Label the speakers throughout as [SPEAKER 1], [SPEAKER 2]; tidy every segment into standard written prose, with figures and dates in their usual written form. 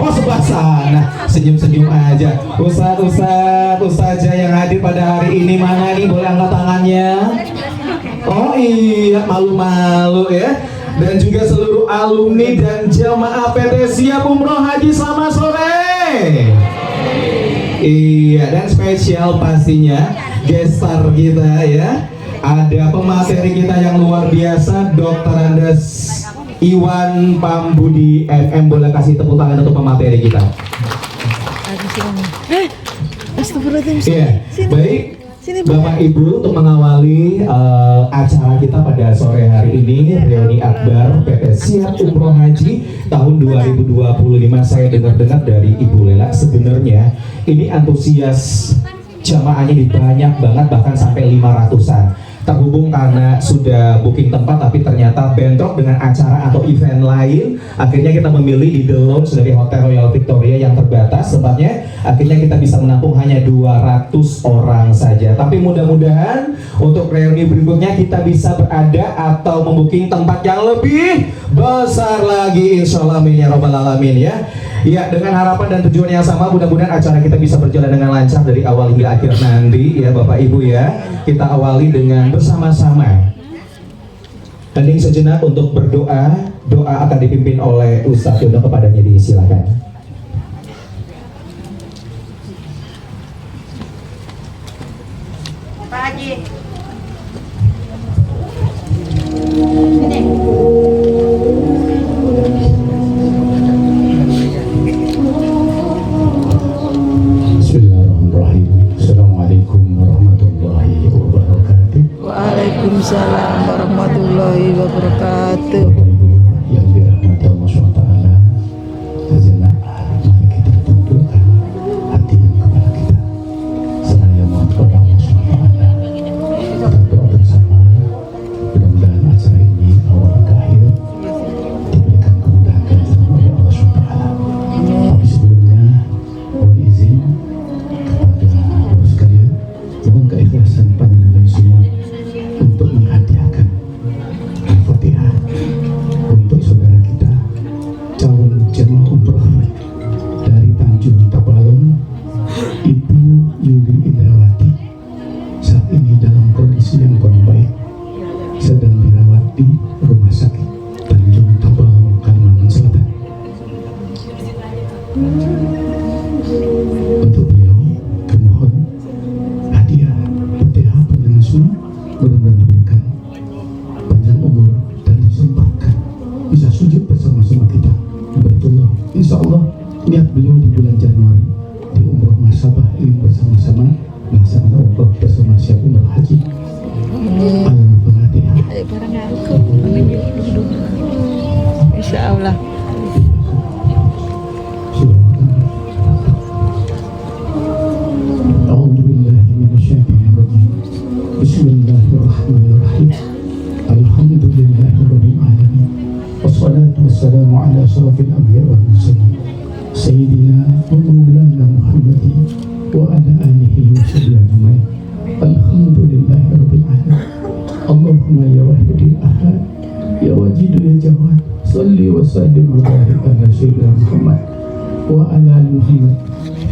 [SPEAKER 1] Oh sebelah sana, senyum-senyum aja. Ustazah yang hadir pada hari ini mana nih? Boleh angkat tangannya? Oh iya, malu-malu ya. Dan juga seluruh alumni dan jamaah PT Siap Umroh Haji selamat sore. Iya, dan spesial pastinya guest star kita ya. Ada pemateri kita yang luar biasa, Dr. Andes Iwan Pambudi MM. Boleh kasih tepuk tangan untuk pemateri kita. Iya, baik. Bapak Ibu, untuk mengawali acara kita pada sore hari ini, reuni akbar PT Siap Umroh Haji tahun 2025. Saya dengar-dengar dari Ibu Lela, sebenarnya ini antusias jamaahnya banyak banget, bahkan sampai 500-an. Terhubung karena sudah booking tempat tapi ternyata bentrok dengan acara atau event lain, akhirnya kita memilih di The Lounge dari Hotel Royal Victoria yang terbatas tempatnya. Akhirnya kita bisa menampung hanya 200 orang saja. Tapi mudah-mudahan untuk reuni berikutnya kita bisa berada atau membooking tempat yang lebih besar lagi, insya Allah, amin ya robbal alamin ya. Ya, dengan harapan dan tujuan yang sama, mudah-mudahan acara kita bisa berjalan dengan lancar dari awal hingga akhir nanti ya Bapak Ibu ya. Kita awali dengan bersama-sama hening sejenak untuk berdoa. Doa akan dipimpin oleh Ustadz Yono, kepadanya disilakan.
[SPEAKER 2] Pak Haji.
[SPEAKER 1] Bismillahirrahmanirrahim. Assalamualaikum warahmatullahi wabarakatuh.
[SPEAKER 3] Waalaikumsalam warahmatullahi wabarakatuh.
[SPEAKER 1] Bapak Ibu yang dirahmati Allah SWT, sejenak mari kita tundukkan hati dan kepala kita seraya mohon kepada Allah SWT. Kita doa bersama, mudah-mudahan acara ini awal hingga akhir diberikan kemudahan kelancaran oleh Allah SWT. Tapi sebelumnya mohon izin kepada Ibu sekalian, mohon keikhlasan panjenengan semua untuk menghadiahkan Al-Fatihah untuk saudara kita calon jemaah umroh dari Tanjung Tabalong, Ibu Yuli Indrawati. Saat ini dalam kondisi yang kurang baik, sedang dirawat di rumah sakit Tanjung Tabalong, Kalimantan Selatan. Untuk beliau kemohon hadiah Fatihah panjenengan semua, mudah-mudahan diberikan panjang umur dan disempatkan bisa sujud bersama-sama kita. Baitullah, insya Allah niat beliau di bulan Januari di umroh Masabah ini bersama-sama melaksanakan umroh bersama Siap Umroh Haji. Al-Fatihah.
[SPEAKER 3] Insya Allah.
[SPEAKER 1] أعوذ بالله من الشيطان الرجيم. بسم الله الرحمن الرحيم. الحمد لله رب العالمين، والصلاة والسلام على أشرف الأنبياء والمرسلين سيدنا ومولانا محمد وعلى آله وصحبه أجمعين. الحمد لله رب العالمين. اللهم يا واحد الأحد يا واجد يا جواد، صل وسلم وبارك على سيدنا محمد وعلى آل محمد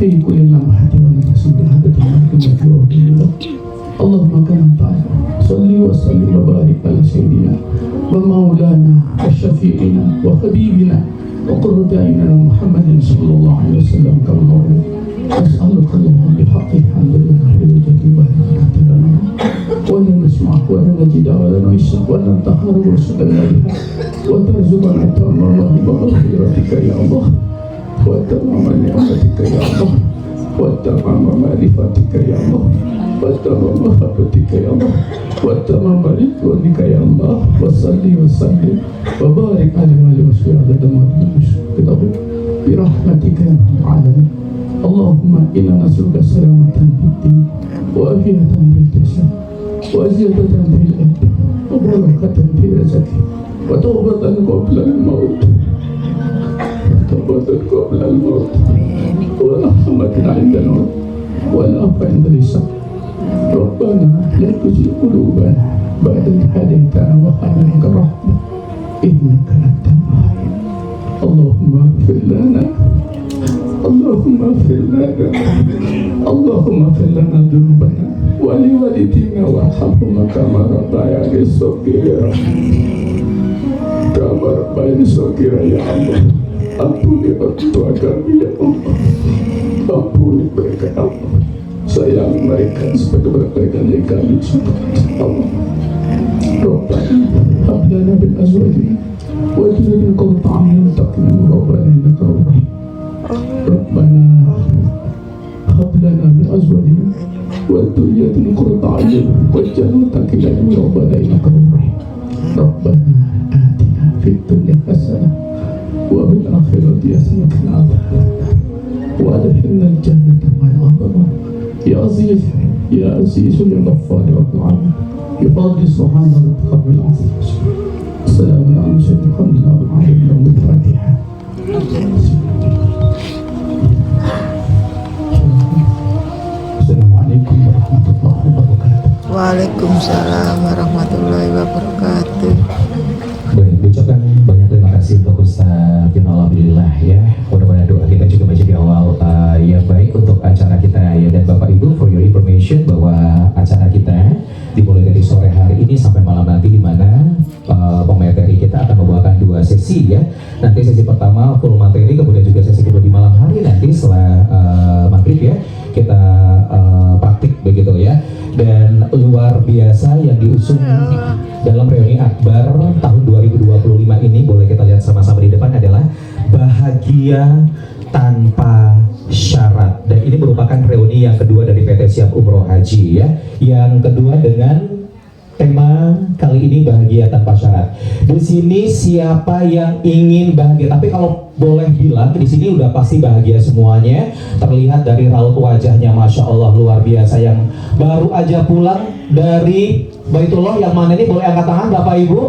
[SPEAKER 1] في كل لمحة ونفس بعدد ما كما الله. اللهم كما تعالى صل وسلم وبارك على سيدنا ومولانا وشفيعنا وحبيبنا وقرة أعيننا محمد صلى الله عليه وسلم كما قال. أسألك اللهم بحق الحمد لله الوجه وبارك لنا ولا نسمع ولا نجد ولا نعيش ولا نتحرر رشدنا بها وترزقنا تمام مغفرتك يا الله وتمام نعمتك يا الله وتمام معرفتك يا الله وتمام محبتك يا الله وتمام رضوانك يا الله. وصلي وسلم وبارك على وآله وصحبه عدد ما كتبه برحمتك يا رب العالمين. اللهم إنا نسألك سلامة في الدين وعافية في الجسد وزيادة في العلم وبركة في الرزق وتوبة قبل الموت توبة قبل الموت ورحمة عند الموت والعفو عند الحساب. ربنا لا تزغ قلوبنا بعد إذ هديتنا وهب لنا الرحمة إنك أنت الوهاب. اللهم اغفر لنا اغفر لنا اللهم اغفر لنا ذنوبنا ولوالدينا وارحمهما كما ربياني صغيرا كما ربياني صغيرا يا الله. Ampuni orang tua kami ya Allah, ampuni mereka ya Allah, sayangi mereka sebagaimana mereka yang kami cinta Allah. Rabbana hab lana min azwajina wa dhurriyyatina qurrata a'yun warzuqna Rabbana innaka rahim. Rabbana hab lana min azwajina wa dhurriyyatina qurrata a'yun waj'alna lil-muttaqina Rabbana innaka rahim. Rabbana atina fid dunya hasanah wa fil akhirati hasanah wa qina adzaban wa adkhilna al-jannata ma'al abrar. Ya Aziz ya Aziz ya Ghaffar ya Rabbul alamin. يفضل سبحان ربك رب العزة السلام على المرسلين الحمد لله رب العالمين. الفاتحة. السلام عليكم ورحمة الله وبركاته.
[SPEAKER 3] Waalaikumsalam warahmatullahi wabarakatuh.
[SPEAKER 2] Baik, ucapkan banyak terima kasih untuk Ustaz Kim. Alhamdulillah ya. Mudah-mudahan doa kita juga baca di awal yang baik untuk acara kita ya. Dan Bapak Ibu, for your information bahwa acara kita dimulai dari sore hari ini sampai malam nanti, di mana pemateri kita akan membawakan 2 sesi ya. Nanti sesi pertama full materi, kemudian juga sesi kedua di malam hari nanti setelah maghrib ya. Kita praktik begitu ya. Dan luar biasa yang diusung dalam reuni akbar tahun 2025 ini, boleh kita lihat sama-sama di depan, adalah bahagia tanpa syarat. Dan ini merupakan reuni yang kedua dari PT Siap Umroh Haji ya. Yang kedua dengan tema kali ini bahagia tanpa syarat. Di sini siapa yang ingin bahagia? Tapi kalau boleh bilang di sini udah pasti bahagia semuanya. Terlihat dari raut wajahnya, masya Allah luar biasa. Yang baru aja pulang dari Baitullah yang mana ini, boleh angkat tangan Bapak Ibu?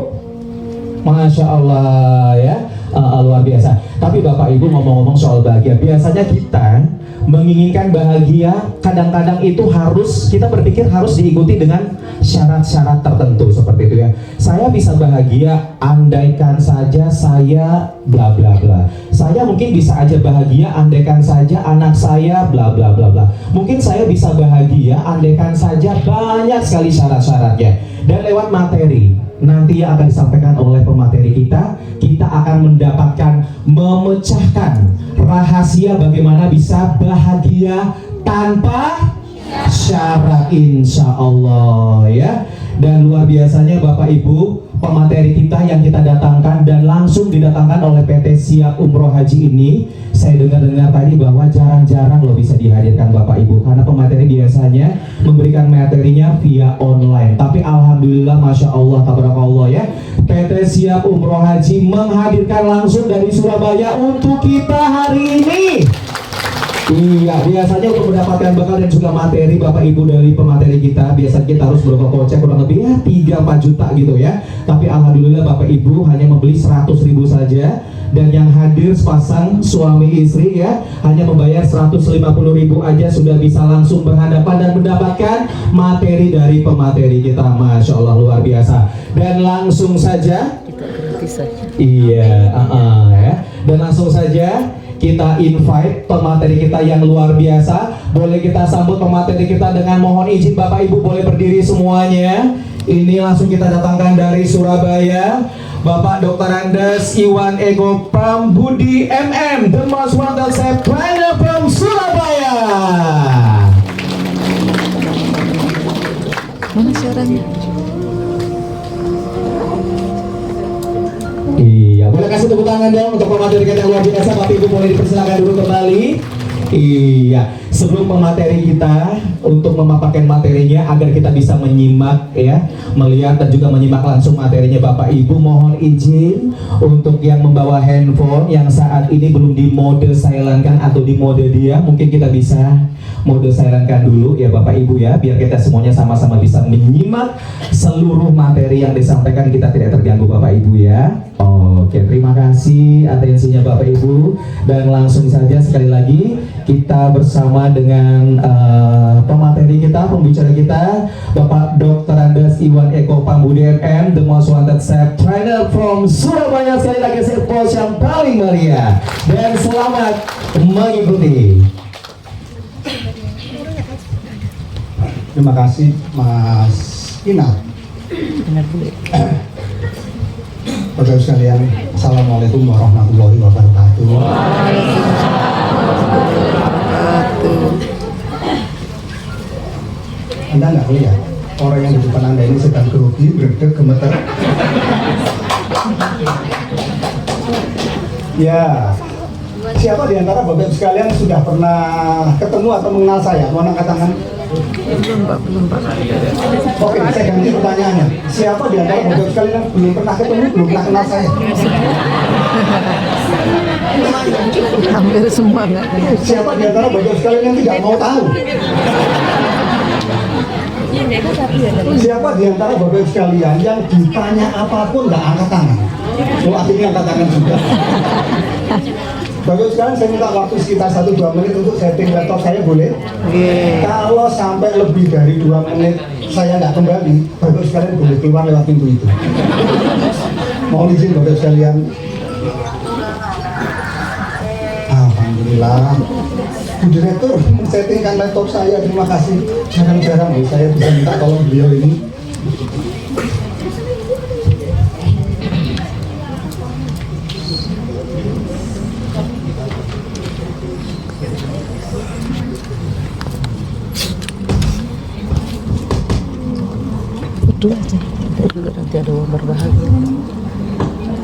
[SPEAKER 2] Masya Allah ya, luar biasa. Tapi Bapak Ibu ngomong-ngomong soal bahagia, biasanya kita menginginkan bahagia, kadang-kadang itu harus kita berpikir harus diikuti dengan syarat-syarat tertentu seperti itu ya. Saya bisa bahagia andaikan saja saya bla bla bla. Saya mungkin bisa aja bahagia andaikan saja anak saya bla bla bla bla. Mungkin saya bisa bahagia andaikan saja banyak sekali syarat-syaratnya. Dan lewat materi nanti yang akan disampaikan oleh pemateri kita akan mendapatkan, memecahkan rahasia bagaimana bisa bahagia tanpa syarat, insya Allah ya. Dan luar biasanya Bapak Ibu, pemateri kita yang kita datangkan dan langsung didatangkan oleh PT Siap Umroh Haji ini, saya dengar-dengar tadi bahwa jarang-jarang loh bisa dihadirkan Bapak Ibu, karena pemateri biasanya memberikan materinya via online. Tapi alhamdulillah, masya Allah, tabarakallah ya, PT Siap Umroh Haji menghadirkan langsung dari Surabaya untuk kita hari ini. Iya, biasanya untuk mendapatkan bekal dan juga materi Bapak Ibu dari pemateri kita, biasanya kita harus berobat kocek kurang lebih ya 3-4 juta gitu ya. Tapi alhamdulillah Bapak Ibu hanya membeli 100.000 saja. Dan yang hadir sepasang suami istri ya, hanya membayar 150.000 aja sudah bisa langsung berhadapan dan mendapatkan materi dari pemateri kita. Masya Allah luar biasa. Dan langsung saja iya, ya. Dan langsung saja kita invite pemateri kita yang luar biasa. Boleh kita sambut pemateri kita dengan mohon izin Bapak Ibu boleh berdiri semuanya. Ini langsung kita datangkan dari Surabaya, Bapak Dr. Andes Iwan Eko Pambudi MM, the most wanted trainer from Surabaya.
[SPEAKER 3] Mana suaranya?
[SPEAKER 2] Iya, boleh kasih tepuk tangan dong untuk pemateri kita yang luar biasa. Bapak Ibu boleh dipersilakan dulu kembali. Iya, sebelum pemateri kita untuk memaparkan materinya agar kita bisa menyimak ya, melihat dan juga menyimak langsung materinya Bapak Ibu, mohon izin untuk yang membawa handphone yang saat ini belum di mode silent-kan atau di mode dia, mungkin kita bisa mode silent-kan dulu ya Bapak Ibu ya, biar kita semuanya sama-sama bisa menyimak seluruh materi yang disampaikan, kita tidak terganggu Bapak Ibu ya. Oke, terima kasih atensinya Bapak Ibu. Dan langsung saja sekali lagi kita bersama dengan pemateri kita, pembicara kita, Bapak Dr. Andes Iwan Eko Pambudi MM, the most wanted chef trainer from Surabaya. Sekali lagi saya yang paling meriah dan selamat mengikuti.
[SPEAKER 1] terima kasih Mas Inar. Bapak sekalian, Assalamualaikum warahmatullahi wabarakatuh. Anda nggak lihat orang yang di depan Anda ini sedang grogi, berdek, gemeter. Ya, siapa di antara Bapak sekalian sudah pernah ketemu atau mengenal saya? Mau angkat tangan?
[SPEAKER 3] Belum Pak.
[SPEAKER 1] Oke, saya ganti pertanyaannya. Siapa di antara Bapak sekalian yang belum pernah ketemu, belum pernah kenal saya?
[SPEAKER 3] Hampir semua nggak kenal.
[SPEAKER 1] Siapa di antara Bapak sekalian yang tidak mau tahu? Siapa di antara Bapak sekalian yang ditanya apapun nggak angkat tangan? Oh, akhirnya angkat tangan juga. Bapak sekalian, saya minta waktu sekitar 1-2 menit untuk setting laptop saya, boleh? Kalau sampai lebih dari 2 menit saya nggak kembali, Bapak sekalian boleh keluar lewat pintu itu. Mohon izin Bapak sekalian. Alhamdulillah. Bu Direktur men-settingkan laptop saya, terima kasih. Jarang-jarang saya bisa minta tolong beliau ini.
[SPEAKER 3] Berdua aja. Berdua nanti ada yang berbahagia.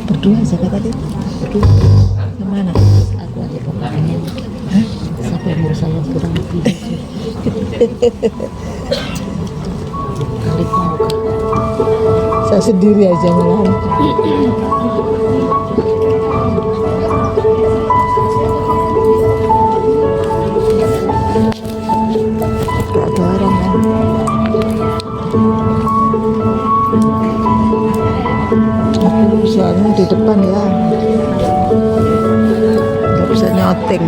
[SPEAKER 3] Berdua aja kata dia. Berdua. Kemana? Aku aja pokoknya. Siapa yang mau saya kurang lebih? Kali mau kan? Saya sendiri aja malam. Gak ada orang kan? Soalnya di depan ya, nggak bisa nyoting.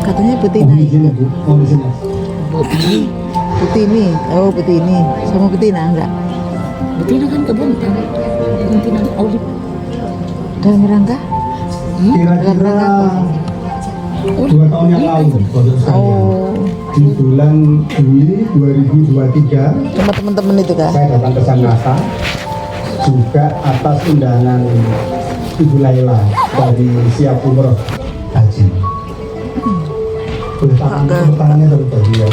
[SPEAKER 3] Katanya betina ya? Butini, oh Butini, sama betina enggak? Betina kan kebuntan, betina olive. Dalam rangka?
[SPEAKER 1] Kira-kira 2 tahun yang lalu, Bapak sekalian, di bulan Juli 2023,
[SPEAKER 3] sama teman-teman itu kan?
[SPEAKER 1] saya datang ke Sanasa juga atas undangan Ibu Laila dari Siap Umroh Haji. Boleh tangannya terlebih dahulu.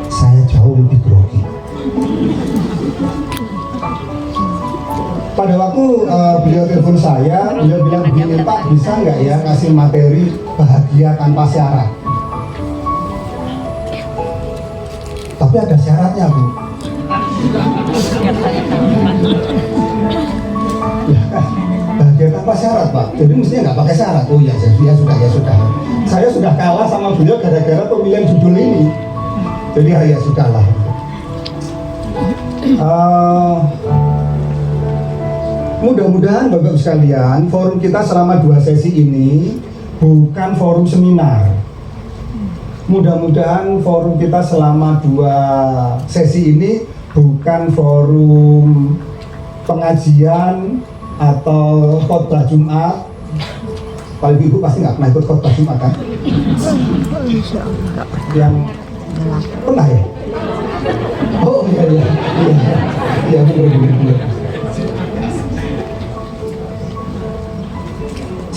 [SPEAKER 1] Saya jauh lebih grogi. Pada waktu beliau telepon saya, beliau bilang begini, Pak, bisa nggak ya kasih materi bahagia tanpa syarat? Tapi ada syaratnya, Bu. Ya, bahagia tanpa syarat, Pak. Jadi mestinya nggak pakai syarat. Oh ya, ya sudah, ya sudah. Saya sudah kalah sama beliau gara-gara pemilihan judul ini. Jadi ya sudahlah. Mudah-mudahan Bapak sekalian, forum kita selama 2 sesi ini bukan forum seminar. Mudah-mudahan forum kita selama 2 sesi ini bukan forum pengajian atau khotbah Jumat. Kalau ibu pasti nggak pernah ikut khotbah Jumat kan? Yang pernah ya? Oh iya iya iya benar.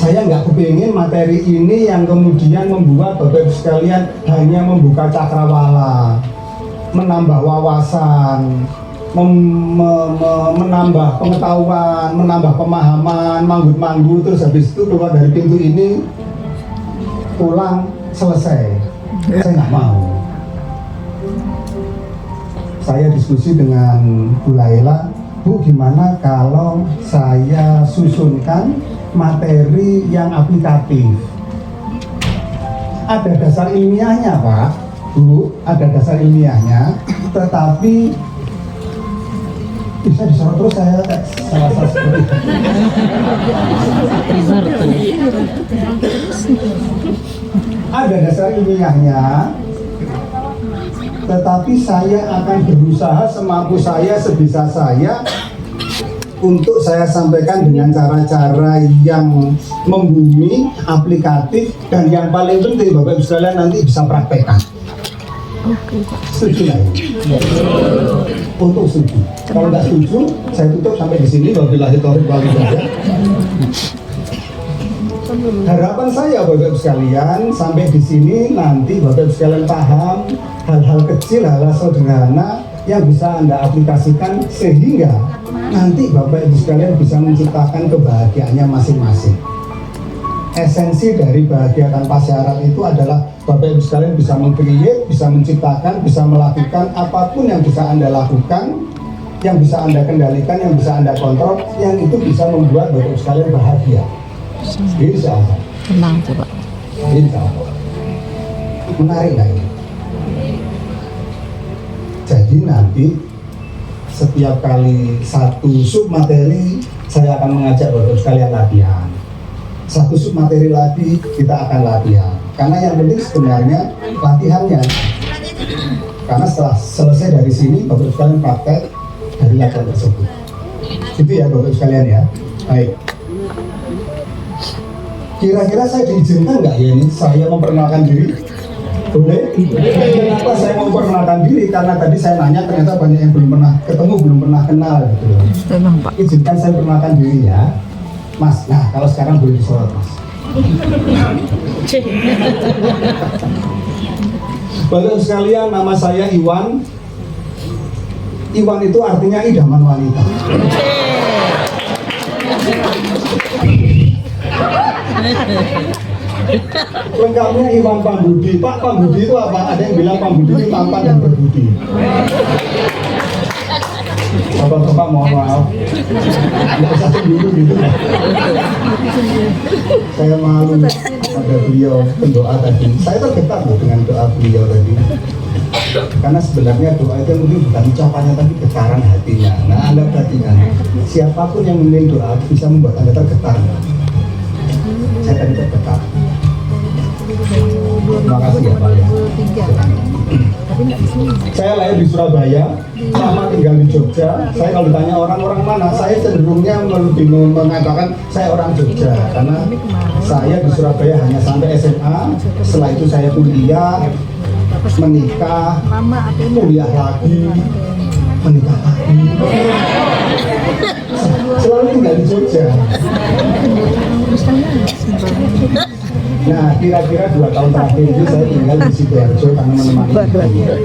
[SPEAKER 1] Saya nggak kepingin materi ini yang kemudian membuat Bapak sekalian hanya membuka cakrawala, menambah wawasan, menambah pengetahuan, menambah pemahaman, manggut-manggut, terus habis itu keluar dari pintu ini pulang selesai. Saya nggak mau. Saya diskusi dengan Bu Laila, Bu, gimana kalau saya susunkan materi yang aplikatif? Ada dasar ilmiahnya, Pak, Bu, ada dasar ilmiahnya, tetapi bisa disorot terus saya salah seperti itu. Ada dasar ilmiahnya, tetapi saya akan berusaha semampu saya, sebisa saya, untuk saya sampaikan dengan cara-cara yang membumi, aplikatif, dan yang paling penting Bapak Ibu sekalian nanti bisa praktekkan.
[SPEAKER 3] Oke, Pak.
[SPEAKER 1] Setuju nggak? Untuk setuju. Kalau nggak setuju, saya tutup sampai di sini. Wabillahi taufiq wal hidayah. Harapan saya Bapak Ibu sekalian sampai di sini nanti Bapak Ibu sekalian paham hal-hal kecil, hal-hal sederhana yang bisa Anda aplikasikan sehingga nanti Bapak Ibu sekalian bisa menciptakan kebahagiaannya masing-masing. Esensi dari bahagia tanpa syarat itu adalah Bapak Ibu sekalian bisa meng-create, bisa menciptakan, bisa melakukan apapun yang bisa Anda lakukan, yang bisa Anda kendalikan, yang bisa Anda kontrol, yang itu bisa membuat Bapak Ibu sekalian bahagia. Insya Allah.
[SPEAKER 3] Tenang coba.
[SPEAKER 1] Insya Allah. Menarik nggak ini? Jadi nanti setiap kali satu sub materi saya akan mengajak Bapak Ibu sekalian latihan. Satu sub materi lagi kita akan latihan. Karena yang penting sebenarnya latihannya. Karena setelah selesai dari sini Bapak Ibu sekalian praktek dari latihan tersebut. Itu ya Bapak Ibu sekalian ya. Baik. Kira-kira saya diizinkan nggak ya ini saya memperkenalkan diri? Boleh? Kenapa saya memperkenalkan diri? Karena tadi saya nanya ternyata banyak yang belum pernah ketemu, belum pernah kenal gitu loh.
[SPEAKER 3] Memang, Pak.
[SPEAKER 1] Izinkan saya memperkenalkan diri ya, Mas. Nah, kalau sekarang boleh disorot, Mas. Bapak sekalian, nama saya Iwan. Iwan itu artinya idaman wanita. Lengkapnya Iwan Pambudi. Pak, Pambudi itu apa? Ada yang bilang Pambudi itu tampan dan berbudi. Bapak-bapak mohon maaf. Nggak usah cemburu gitu. Saya malu pada beliau pendoa tadi. Saya tergetar loh dengan doa beliau tadi. Karena sebenarnya doa itu mungkin bukan ucapannya tapi getaran hatinya. Nah, Anda perhatikan, siapapun yang memilih doa bisa membuat Anda tergetar. Saya tadi tergetar. Terima kasih ya Pak ya. Saya lahir di Surabaya, lama tinggal di Jogja. Saya kalau ditanya orang-orang mana, saya cenderungnya lebih mengatakan saya orang Jogja. Karena saya di Surabaya hanya sampai SMA. Setelah itu saya kuliah, menikah, kuliah lagi, menikah lagi. Selalu tinggal di Jogja. Nah, kira-kira 2 tahun terakhir itu saya tinggal di Sidoarjo karena menemani ibu.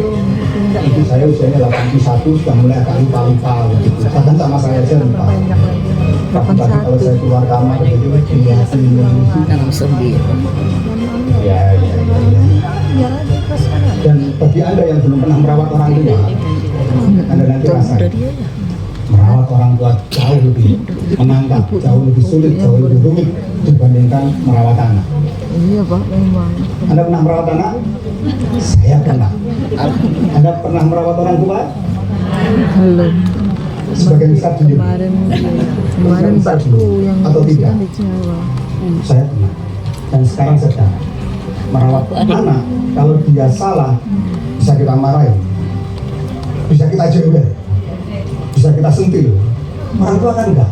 [SPEAKER 1] Itu saya usianya 81, sudah mulai agak lupa-lupa gitu. Bahkan sama saya aja lupa. Pagi-pagi kalau saya keluar kamar itu ya. Dan bagi Anda yang belum pernah merawat orang tua, Anda nanti rasakan merawat orang tua jauh lebih menantang, jauh lebih sulit, jauh lebih rumit dibandingkan merawat anak.
[SPEAKER 3] Iya, Pak, memang.
[SPEAKER 1] Anda pernah merawat anak? Saya pernah. Anda pernah merawat orang tua?
[SPEAKER 3] Belum.
[SPEAKER 1] Sebagian besar dulu.
[SPEAKER 3] Kemarin Pakku yang
[SPEAKER 1] atau tidak?
[SPEAKER 3] di Jawa.
[SPEAKER 1] Saya pernah. Dan sekarang sedang merawat anak. Kalau dia salah, bisa kita marahin, bisa kita jewer, bisa kita sentil. Orang tua kan enggak.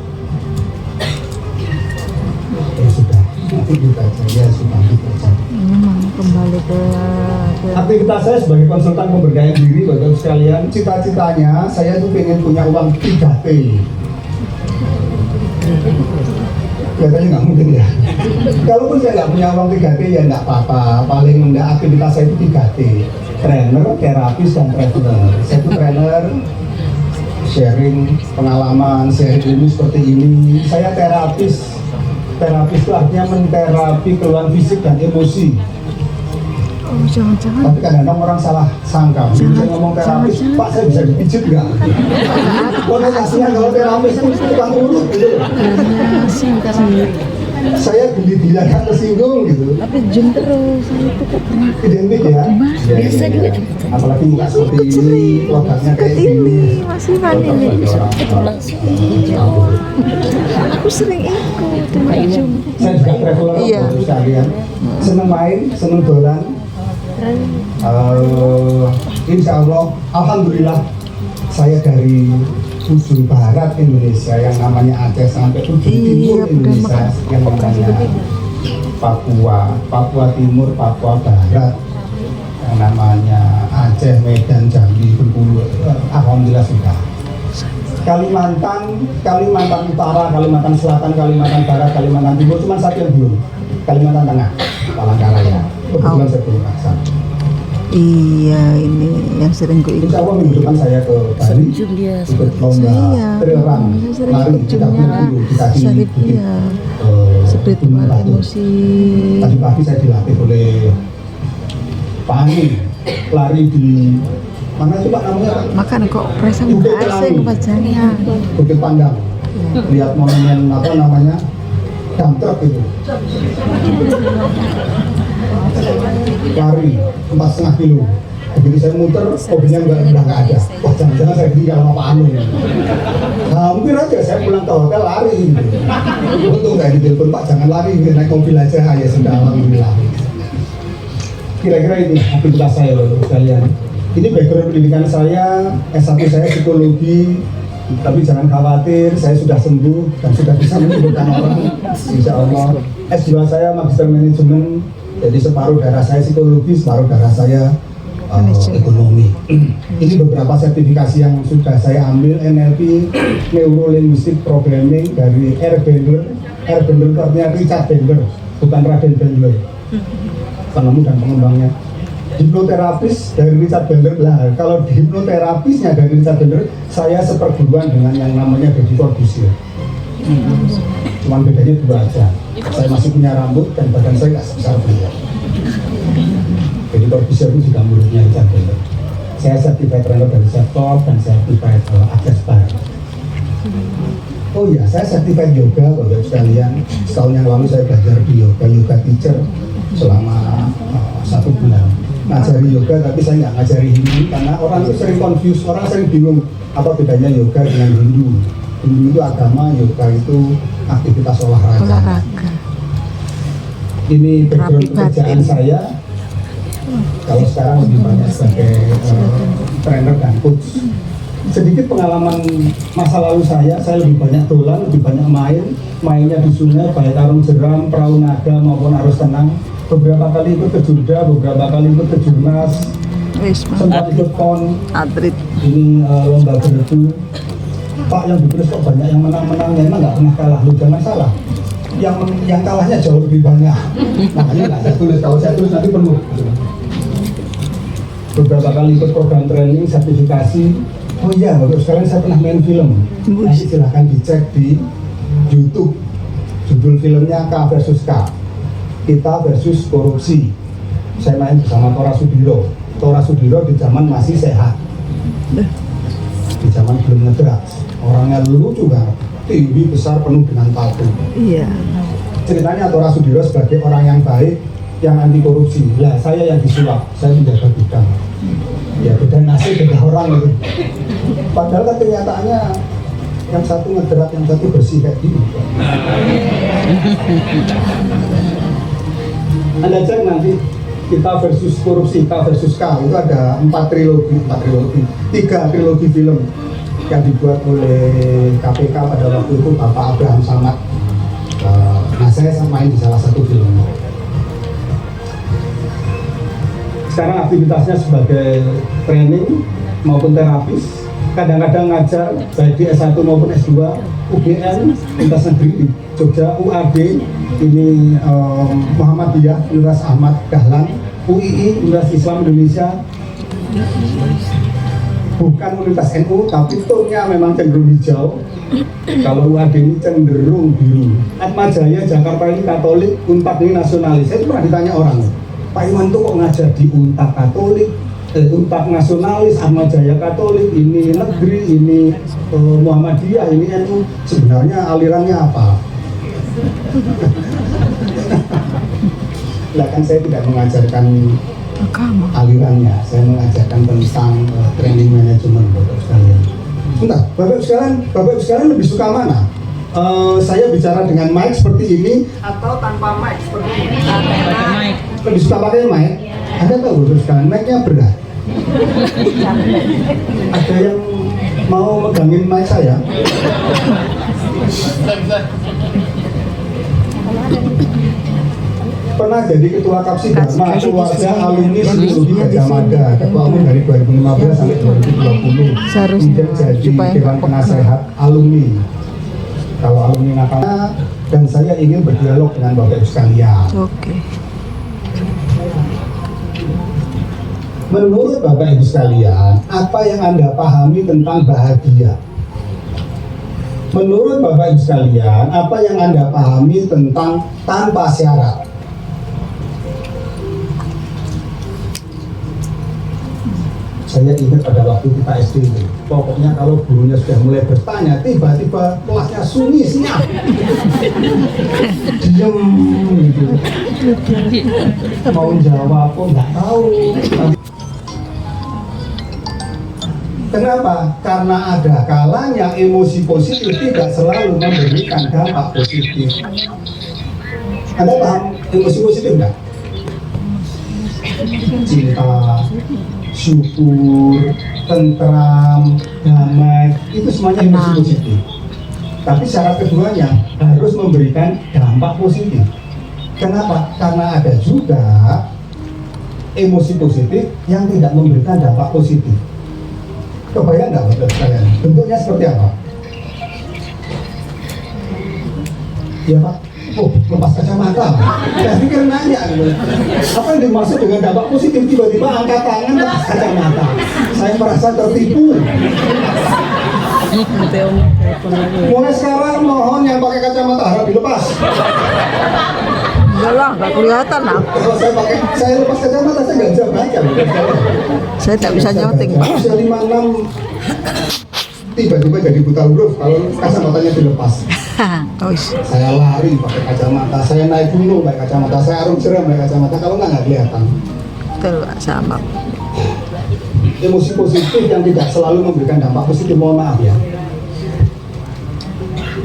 [SPEAKER 1] Ya sudah, nanti kita aja. Ya sudah, kita aja.
[SPEAKER 3] Memang kembali ke
[SPEAKER 1] Aktivitas saya sebagai konsultan pemberdayaan diri, Bapak sekalian, cita-citanya saya tuh pengen punya uang 3T. Kelihatannya nggak mungkin ya. Kalaupun saya nggak punya uang 3T ya nggak apa-apa. Paling enggak aktivitas saya itu 3T. Trainer, terapis, dan traveler. Saya itu trainer, sharing pengalaman, sharing ilmu seperti ini. Saya terapis. Terapis itu artinya menterapi keluhan fisik dan emosi.
[SPEAKER 3] oh, jangan-jangan
[SPEAKER 1] Tapi kadang-kadang orang salah sangka. Begitu saya ngomong terapis, Pak saya bisa dipijit nggak? Konotasinya kalau terapis itu tukang urut gitu.
[SPEAKER 3] singkat
[SPEAKER 1] Saya gila gak tersinggung gitu.
[SPEAKER 3] tapi jum terus itu kok pernah
[SPEAKER 1] Identik ya?
[SPEAKER 3] biasa juga.
[SPEAKER 1] Apalagi muka seperti ini, logatnya kayak gini.
[SPEAKER 3] masih kan ini aku sering ikut dengan jum.
[SPEAKER 1] Saya juga traveler,
[SPEAKER 3] Iya.
[SPEAKER 1] baru sekalian. Seneng main, seneng dolan. Insya Allah, alhamdulillah, saya dari ujung barat Indonesia yang namanya Aceh sampai ujung timur Indonesia yang namanya Papua Timur, Papua Barat, yang namanya Aceh, Medan, Jambi, Bengkulu, alhamdulillah sudah. Kalimantan Utara, Kalimantan Selatan, Kalimantan Barat, Kalimantan Timur, cuma satu yang belum, Kalimantan Tengah, Palangkaraya. Kebetulan saya belum aksan.
[SPEAKER 3] Iya, ini yang sering gue ikut.
[SPEAKER 1] Insya Allah minggu depan saya ke Bali ikut lomba trail run, lari 30 kilo di kaki bukit
[SPEAKER 3] spiritual emosi.
[SPEAKER 1] Tadi pagi saya dilatih oleh Pak Ani lari di mana itu Pak namanya?
[SPEAKER 3] Makan kok presa muka asing bacanya.
[SPEAKER 1] Bukit Pandang. Lihat monumen apa namanya? Dump truck itu. Lari 4,5 kilo. Begitu saya muter, mobilnya udah nggak ada. Wah, jangan-jangan saya tinggal sama Pak Anu. Hampir aja saya pulang ke hotel lari. Untung nggak ditelepon, Pak jangan lari, naik mobil aja. Ya sudah, alhamdulillah. Kira-kira ini aktivitas saya loh sekalian. Ini background pendidikan saya, S1 saya psikologi. Tapi jangan khawatir, saya sudah sembuh dan sudah bisa menyembuhkan orang, insya Allah. S2 saya magister manajemen, jadi separuh darah saya psikologi, separuh darah saya ekonomi. Ini beberapa sertifikasi yang sudah saya ambil, NLP, Neuro Linguistic Programming dari R. Bandler. R. Bandler itu artinya Richard Bandler, bukan Raden Bandler, penemu dan pengembangnya. Hipnoterapis dari Richard Bandler. Lah, kalau hipnoterapisnya dari Richard Bandler, saya seperguruan dengan yang namanya Deddy Corbusier. Cuman bedanya dua aja. Saya masih punya rambut dan badan saya nggak sebesar beliau. Deddy Corbusier itu juga muridnya Richard Bandler. Saya certified trainer dari Self-Talk dan certified Access Bar. Oh iya, saya certified yoga, Bapak sekalian. Setahun yang lalu saya belajar di yoga teacher selama 1 bulan. Ngajari yoga, tapi saya nggak ngajari Hindu karena orang itu sering confuse, orang sering bingung apa bedanya yoga dengan Hindu. Hindu itu agama, yoga itu aktivitas olahraga. Ini background pekerjaan saya. Kalau sekarang lebih banyak sebagai trainer dan coach. Sedikit pengalaman masa lalu saya lebih banyak dolan, lebih banyak mainnya di sungai, baik karung jeram, perahu naga maupun arus tenang. Beberapa kali ikut ke Jurda, beberapa kali ikut ke Jurnas, sempat ikut PON, ini lomba berdu. Pak yang di kok banyak yang menang-menangnya, emang nggak pernah kalah, lu jangan salah. Yang kalahnya jauh lebih banyak. Makanya nggak saya tulis, kalau saya tulis nanti penuh. Beberapa kali ikut program training, sertifikasi. Oh iya, bagus sekali saya pernah main film. Nanti silahkan dicek di YouTube. Judul filmnya K versus K. Kita versus korupsi. Saya main bersama Tora Sudiro. Tora Sudiro di zaman masih sehat, di zaman belum ngedrugs. Orangnya lucu banget, tinggi, besar, penuh dengan tato. Iya. Ceritanya Tora Sudiro sebagai orang yang baik, yang anti korupsi. Lah saya yang disuap, saya menjaga gudang. Ya beda nasib, beda orang itu. Padahal kan kenyataannya yang satu ngedrugs, yang satu bersih kayak gini. Anda cek nanti kita versus korupsi, K versus K itu ada 3 trilogi film yang dibuat oleh KPK pada waktu itu Bapak Abraham Samad. Nah saya main di salah satu film. Sekarang aktivitasnya sebagai training maupun terapis, kadang-kadang ngajar baik di S1 maupun S2, UGM, lintas negeri di Jogja, UAD, ini Muhammadiyah, Universitas Ahmad Dahlan, UII, Universitas Islam Indonesia, bukan Universitas NU, tapi tonnya memang cenderung hijau. Kalau UAD ini cenderung biru. Atmajaya Jakarta ini Katolik, Unpad ini nasionalis. Saya pernah ditanya orang, Pak Iwan tuh kok ngajar di Unpad Katolik, Unpad nasionalis, Atmajaya Katolik, ini negeri, ini Muhammadiyah, ini NU, sebenarnya alirannya apa? Lah kan saya tidak mengajarkan alirannya, saya mengajarkan tentang training manajemen Bapak sekalian. Entah, Bapak sekalian lebih suka mana? Saya bicara dengan mic seperti ini atau tanpa mic seperti ini? Lebih suka pakai mic? Ada tahu Bapak sekalian, mic-nya berat. Ada yang mau megangin mic saya? Pernah jadi ketua Kapsi Dharma keluarga alumni Psikologi Gajah Mada, ketua umum dari 2015 sampai 2020. Kemudian jadi dewan penasehat alumni. Kalau alumni nakal, dan saya ingin berdialog dengan Bapak Ibu sekalian.
[SPEAKER 3] Oke.
[SPEAKER 1] Menurut Bapak Ibu sekalian, apa yang Anda pahami tentang bahagia? Menurut Bapak Ibu sekalian, apa yang Anda pahami tentang tanpa syarat? Saya ingat pada waktu kita SD itu, pokoknya kalau gurunya sudah mulai bertanya, tiba-tiba kelasnya sunyi senyap, diem gitu, mau jawab kok nggak tahu. Kenapa? Karena ada kalanya emosi positif tidak selalu memberikan dampak positif. Anda paham emosi positif nggak? Cinta, syukur, tentram, damai, itu semuanya emosi positif. Tapi syarat keduanya harus memberikan dampak positif. Kenapa? Karena ada juga emosi positif yang tidak memberikan dampak positif. Kebayang nggak Bapak sekalian? Bentuknya seperti apa? Ya Pak? Oh, lepas kacamata. Saya pikir nanya gitu. Apa yang dimaksud dengan dampak positif? Tiba-tiba angkat tangan lepas kacamata. Saya merasa tertipu. Mulai sekarang mohon yang pakai kacamata harap dilepas.
[SPEAKER 3] Enggak lah, nggak kelihatan lah.
[SPEAKER 1] Kalau saya lepas kacamata saya nggak bisa baca.
[SPEAKER 3] Saya tak bisa nyoting.
[SPEAKER 1] Usia 56 tiba-tiba jadi buta huruf kalau kacamatanya dilepas. Saya lari pakai kacamata, saya naik gunung pakai kacamata, saya arung jeram pakai kacamata, kalau nggak kelihatan.
[SPEAKER 3] Betul, sama.
[SPEAKER 1] Emosi positif yang tidak selalu memberikan dampak positif, mohon maaf ya.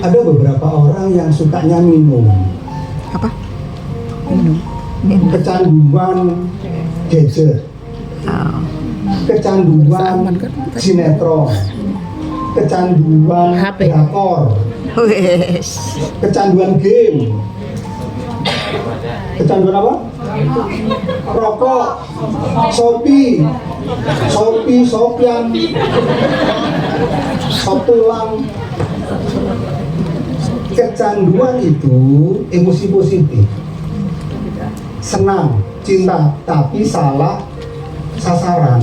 [SPEAKER 1] Ada beberapa orang yang sukanya minum.
[SPEAKER 3] Apa? Minum.
[SPEAKER 1] Kecanduan gadget, kecanduan sinetron, kecanduan drakor, kecanduan game, kecanduan apa? Rokok, Shopee, Sopian, sop tulang. Kecanduan itu emosi positif, senang, cinta, tapi salah sasaran.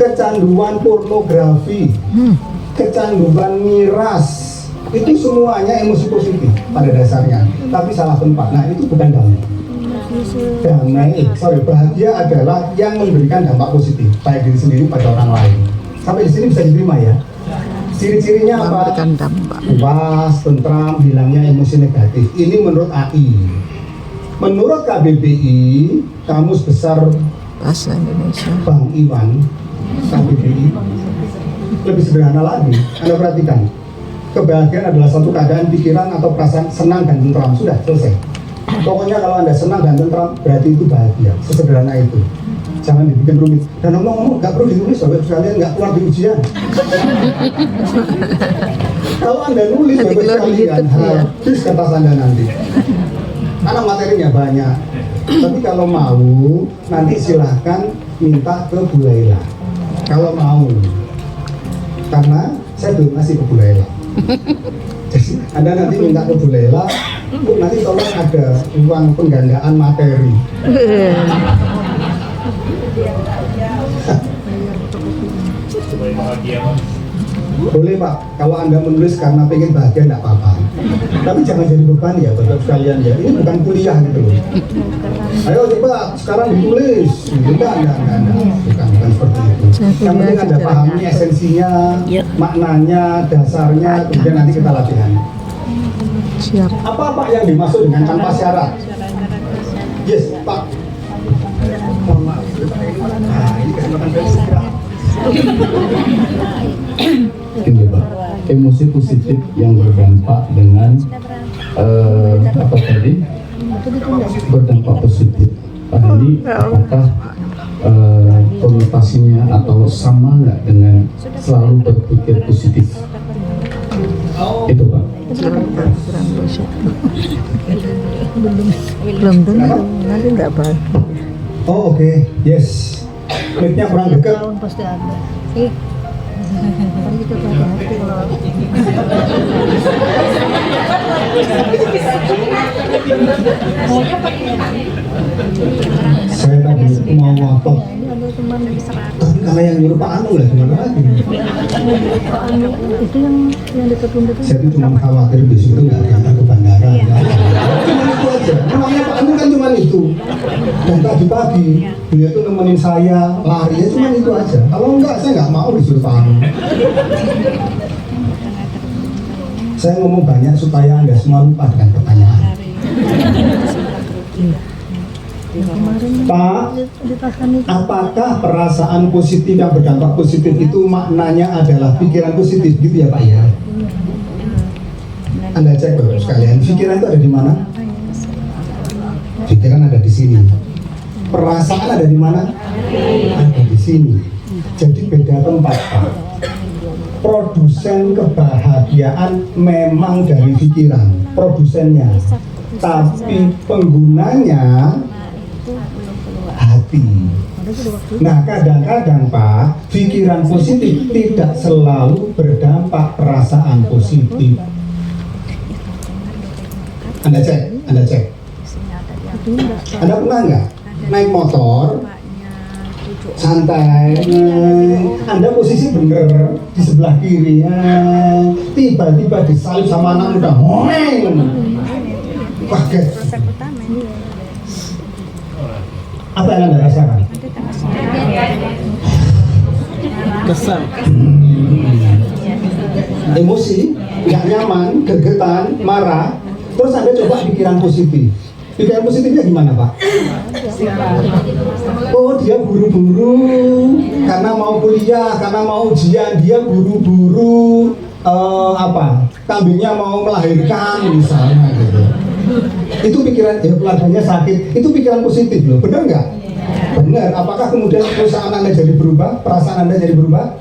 [SPEAKER 1] Kecanduan pornografi, kecanduan miras, itu semuanya emosi positif pada dasarnya, tapi salah tempat. Nah, itu bukan damai. Bahagia adalah yang memberikan dampak positif, baik diri sendiri pada orang lain. Sampai di sini bisa diterima ya. Ciri-cirinya apa? Puas, tentram, hilangnya emosi negatif. Ini menurut AI. Menurut KBBI, Kamus Besar
[SPEAKER 3] Bahasa Indonesia,
[SPEAKER 1] Bang Iwan, KBBI, lebih sederhana lagi. Anda perhatikan, kebahagiaan adalah suatu keadaan pikiran atau perasaan senang dan tentram. Sudah selesai. Pokoknya kalau Anda senang dan tentram, berarti itu bahagia. Sesederhana itu. Jangan dibikin rumit. Dan ngomong-ngomong, nggak perlu ditulis, Bapak sekalian, nggak keluar di ujian. Kalau Anda nulis, Bapak sekalian, habis kertas Anda nanti. Karena materinya banyak. Tapi kalau mau, nanti silahkan minta ke Bu Laila. Kalau mau. Karena saya belum ngasih ke Bu Laila. Jadi Anda nanti minta ke Bu Laila, Bu, nanti tolong ada uang penggandaan materi. Boleh Pak, kalau Anda menulis karena pengen bahagia tidak apa-apa. Tapi jangan jadi beban ya Bapak sekalian ya. Ini bukan kuliah gitu loh. Ayo coba sekarang ditulis. Bukan seperti itu. Yang penting Anda pahami esensinya, maknanya, dasarnya, kemudian nanti kita latihan.
[SPEAKER 3] Siap.
[SPEAKER 1] Apa Pak yang dimaksud dengan tanpa syarat? Yes Pak. Mohon maaf. Nah, ini kesempatan saya. Ini Pak, emosi positif yang berdampak dengan apa tadi? Berdampak positif. Ini apakah konotasinya atau sama nggak dengan selalu berpikir positif? Itu Pak.
[SPEAKER 3] kurang positif. Belum tentu, nanti nggak baik.
[SPEAKER 1] Oh oke, yes. Mic-nya kurang dekat.
[SPEAKER 3] Pasti ada. Tadi kita hati kalau
[SPEAKER 1] Saya tadi mau ngotot, tapi kalau yang nyuruh Pak Anu lah gimana lagi?
[SPEAKER 3] itu yang dekat rumah itu.
[SPEAKER 1] Saya tuh cuma khawatir besok itu nggak diantar ke bandara. Cuma itu aja. Namanya Pak Anu kan cuma itu. Dan tadi pagi beliau tuh nemenin saya lari ya cuma itu aja. Kalau enggak saya nggak mau disuruh Pak Anu. Saya ngomong banyak supaya Anda semua lupa dengan pertanyaan. Pak, apakah perasaan positif yang berdampak positif itu maknanya adalah pikiran positif gitu ya Pak ya? Anda cek Bapak sekalian, pikiran itu ada di mana? Pikiran ada di sini. Perasaan ada di mana? Ada di sini. Jadi beda tempat Pak. Produsen kebahagiaan memang dari pikiran, produsennya. Tapi penggunanya hati. Nah kadang-kadang Pak, pikiran positif tidak selalu berdampak perasaan positif. Anda cek. Anda pernah nggak naik motor santai, Anda posisi bener di sebelah kiri, tiba-tiba disalip sama anak muda, kaget. Apa yang Anda rasakan?
[SPEAKER 3] Kesal.
[SPEAKER 1] Emosi, nggak nyaman, gergetan, marah. Terus Anda coba pikiran positif. Pikiran positifnya gimana Pak? Oh dia buru-buru karena mau kuliah, karena mau ujian, dia buru-buru kambingnya mau melahirkan misalnya gitu. Itu pikiran, ya keluarganya sakit, itu pikiran positif loh, benar nggak? Benar. Apakah kemudian perusahaan Anda jadi berubah, perasaan Anda jadi berubah?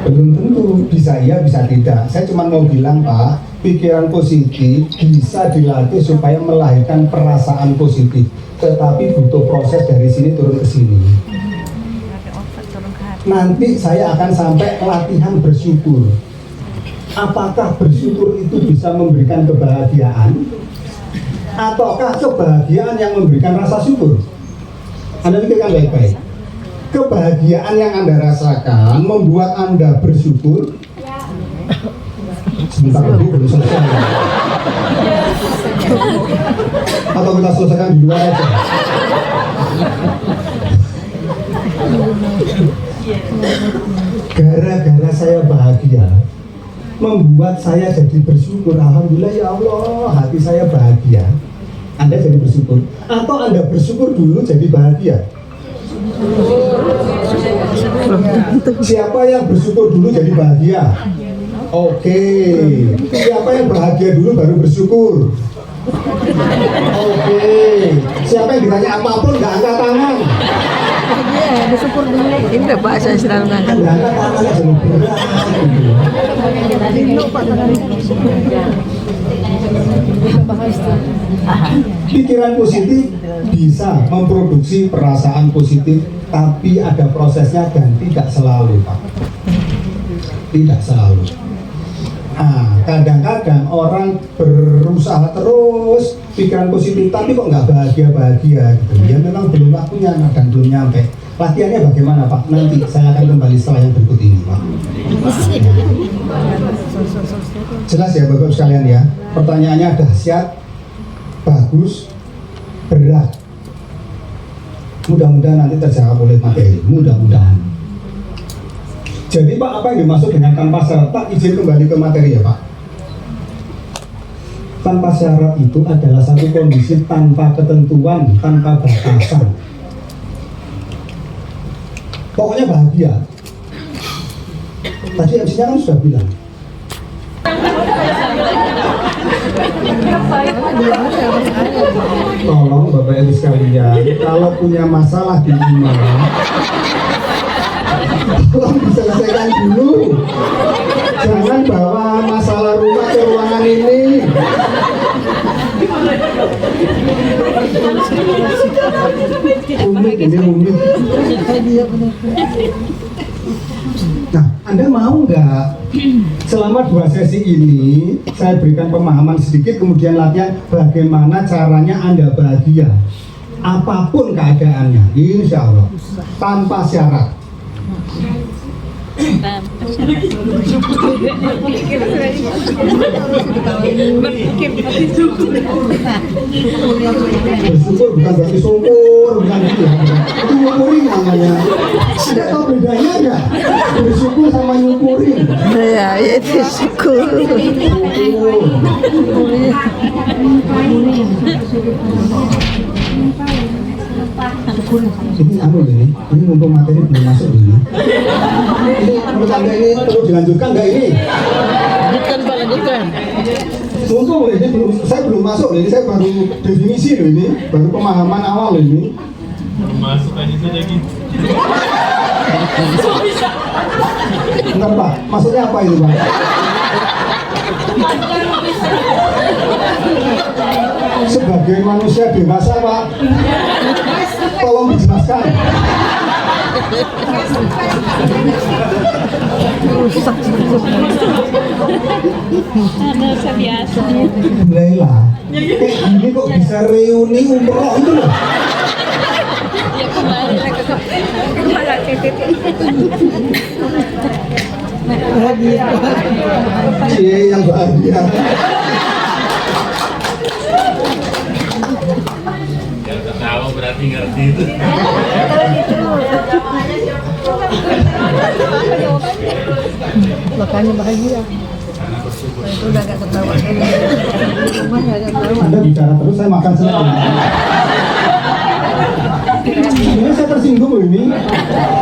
[SPEAKER 1] Belum tentu, bisa iya, bisa tidak. Saya cuma mau bilang Pak, pikiran positif bisa dilatih supaya melahirkan perasaan positif, tetapi butuh proses dari sini turun ke sini. Nanti saya akan sampai latihan bersyukur. Apakah bersyukur itu bisa memberikan kebahagiaan? Ataukah kebahagiaan yang memberikan rasa syukur? Anda pikirkan baik-baik. Kebahagiaan yang Anda rasakan membuat Anda bersyukur. Sebentar lagi belum selesai. Atau kita selesaikan di luar aja. Gara-gara saya bahagia, membuat saya jadi bersyukur. Alhamdulillah ya Allah, hati saya bahagia. Anda jadi bersyukur. Atau Anda bersyukur dulu jadi bahagia? Siapa yang bersyukur dulu jadi bahagia? Oke. Siapa yang bahagia dulu baru bersyukur? Oke. Siapa yang ditanya apapun nggak angkat tangan?
[SPEAKER 3] Iya, bersyukur dulu. Ini udah Pak, saya selalu ngangkat.
[SPEAKER 1] Nggak angkat tangan aja lu berat. Pikiran positif bisa memproduksi perasaan positif, tapi ada prosesnya dan tidak selalu Pak. Tidak selalu. Nah, kadang-kadang orang berusaha terus pikiran positif, tapi kok nggak bahagia-bahagia gitu. Ya memang belum waktunya dan belum nyampe. Latihannya bagaimana Pak? Nanti saya akan kembali setelah yang berikut ini Pak. Jelas ya Bapak sekalian ya. Pertanyaannya dahsyat, bagus, berat. Mudah-mudahan nanti terjawab oleh materi. Mudah-mudahan. Jadi Pak, apa yang dimaksud dengan tanpa syarat? Pak, izin kembali ke materi ya Pak. Tanpa syarat itu adalah satu kondisi tanpa ketentuan, tanpa batasan. Pokoknya bahagia. Tadi MC-nya kan sudah bilang. Tolong Bapak Ibu sekalian, kalau punya masalah di iman, tolong diselesaikan dulu. Jangan bawa masalah rumah ke ruangan ini. Ini rumit. Nah, Anda mau nggak selama 2 sesi ini saya berikan pemahaman sedikit, kemudian latihan bagaimana caranya Anda bahagia apapun keadaannya, insya Allah tanpa syarat. Bersyukur bukan berarti syukur, bukan itu ya. Itu nyukurin namanya. Anda tahu bedanya nggak? Bersyukur sama nyukurin.
[SPEAKER 3] Ya, itu syukur. Ini mumpung materi belum masuk ini. Ini menurut Anda ini perlu dilanjutkan nggak ini? Lanjutkan Pak, lanjutkan.
[SPEAKER 1] Mumpung ini belum, saya belum masuk ini, saya baru definisi loh ini, baru pemahaman awal ini.
[SPEAKER 4] Masuk aja saja gitu.
[SPEAKER 1] Bentar Pak, maksudnya apa itu Pak? Sebagai manusia dewasa Pak, tolong dijelaskan.
[SPEAKER 5] biasa.
[SPEAKER 1] Laila, kayak gini kok bisa reuni umroh itu loh.
[SPEAKER 5] Ya kemarin kepala titik.
[SPEAKER 1] Cie yang bahagia.
[SPEAKER 4] Yang ketawa berarti ngerti itu.
[SPEAKER 3] Makanya bahagia. Itu udah gak ketawa. Rumah gak ketawa.
[SPEAKER 1] Anda bicara terus, saya makan senang. Ini saya tersinggung loh ini.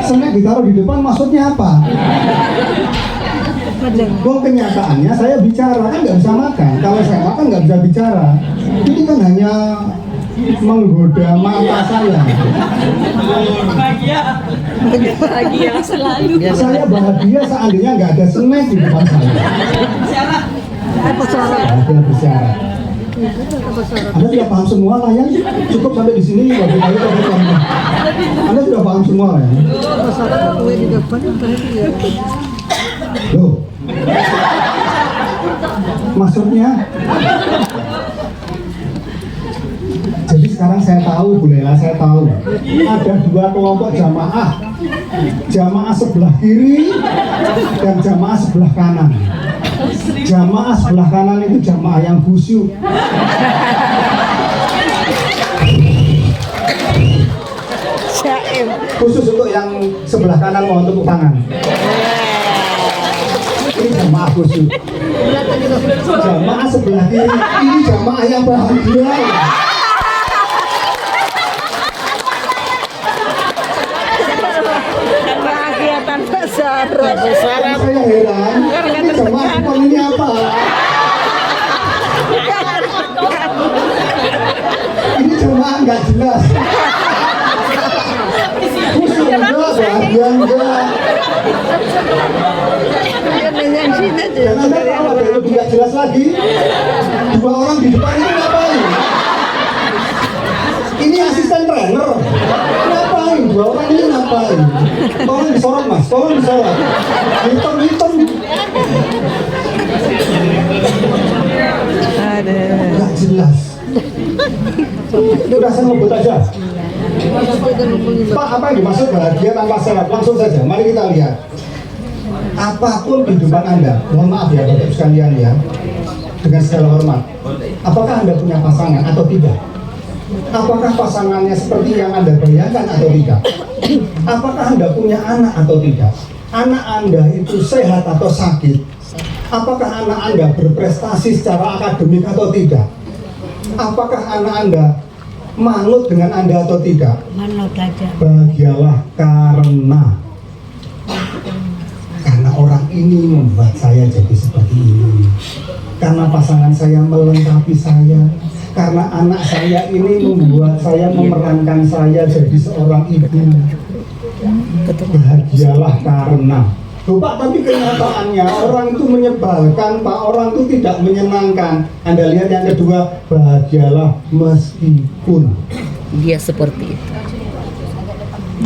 [SPEAKER 1] Snack ditaruh di depan maksudnya apa? Kok kenyataannya saya bicara kan nggak bisa makan. Kalau saya makan nggak bisa bicara. Ini kan hanya menggoda mata saya.
[SPEAKER 5] Bahagia selalu.
[SPEAKER 1] Saya bahagia seandainya nggak ada snack di depan saya. Bahagia bersyarat. Anda sudah paham semua lah ya? Cukup sampai di sini bagi saya bagi kamu. Anda sudah paham semua ya? Loh, maksudnya? Jadi sekarang saya tahu, Bu Lela, saya tahu ada 2 kelompok jamaah, jamaah sebelah kiri dan jamaah sebelah kanan. Jamaah sebelah kanan itu jamaah yang khusyuk. Khusus untuk yang sebelah kanan mohon tepuk tangan. Ini jamaah khusyuk. Jamaah sebelah kiri ini jamaah yang bahagia.
[SPEAKER 3] Bahagia tanpa syarat.
[SPEAKER 1] Saya heran, ini jamaah Jepang ini apa? Ini jamaah nggak jelas. Khusyuk enggak, bahagia enggak. Dan Anda tahu ada yang lebih nggak jelas lagi? 2 orang di depan itu ngapain? Ini asisten trainer. Ngapain? 2 orang ini ngapain? Tolong disorot mas, tolong disorot. Hitam. Nggak jelas. Udah saya ngebut aja. Pak, apa yang dimaksud bahagia tanpa syarat? Langsung saja, mari kita lihat. Apapun kehidupan Anda, mohon maaf ya Bapak sekalian ya, dengan segala hormat, apakah Anda punya pasangan atau tidak? Apakah pasangannya seperti yang Anda bayangkan atau tidak? Apakah Anda punya anak atau tidak? Anak Anda itu sehat atau sakit? Apakah anak Anda berprestasi secara akademik atau tidak? Apakah anak Anda manut dengan Anda atau tidak?
[SPEAKER 5] Manut aja.
[SPEAKER 1] Bahagialah karena orang ini membuat saya jadi seperti ini. Karena pasangan saya melengkapi saya. Karena anak saya ini membuat saya memerankan saya jadi seorang ibu. Bahagialah karena. Loh Pak, tapi kenyataannya orang itu menyebalkan Pak, orang itu tidak menyenangkan. Anda lihat yang kedua, bahagialah meskipun.
[SPEAKER 3] Dia seperti itu.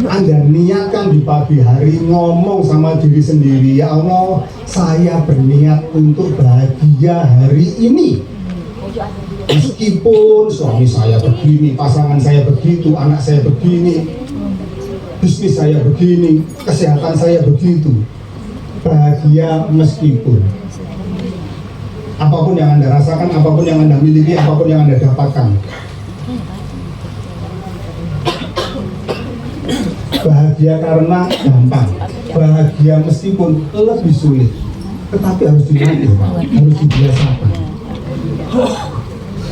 [SPEAKER 1] Anda niatkan di pagi hari ngomong sama diri sendiri, ya Allah, saya berniat untuk bahagia hari ini. Meskipun suami saya begini, pasangan saya begitu, anak saya begini, bisnis saya begini, kesehatan saya begitu. Bahagia meskipun. Apapun yang Anda rasakan, apapun yang Anda miliki, apapun yang Anda dapatkan. Bahagia karena gampang, bahagia meskipun lebih sulit, tetapi harus dilatih, harus dibiasakan.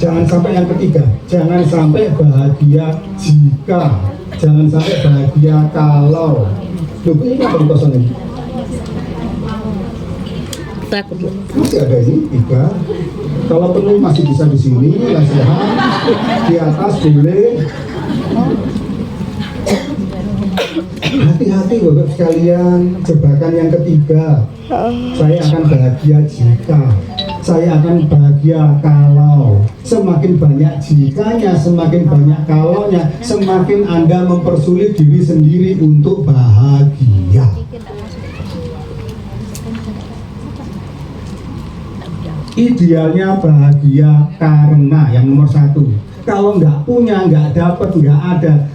[SPEAKER 1] Jangan sampai yang ketiga, jangan sampai bahagia jika, jangan sampai bahagia kalau. Loh, ini apa kosong ini?
[SPEAKER 3] Takut.
[SPEAKER 1] Masih ada ini tiga. Kalau penuh masih bisa di sini, nasihat di atas boleh. Hati-hati Bapak sekalian, jebakan yang ketiga. Saya akan bahagia jika, saya akan bahagia kalau. Semakin banyak jikanya, semakin banyak kalaunya, semakin Anda mempersulit diri sendiri untuk bahagia. Idealnya bahagia karena yang nomor satu. Kalau nggak punya, nggak dapat, nggak ada,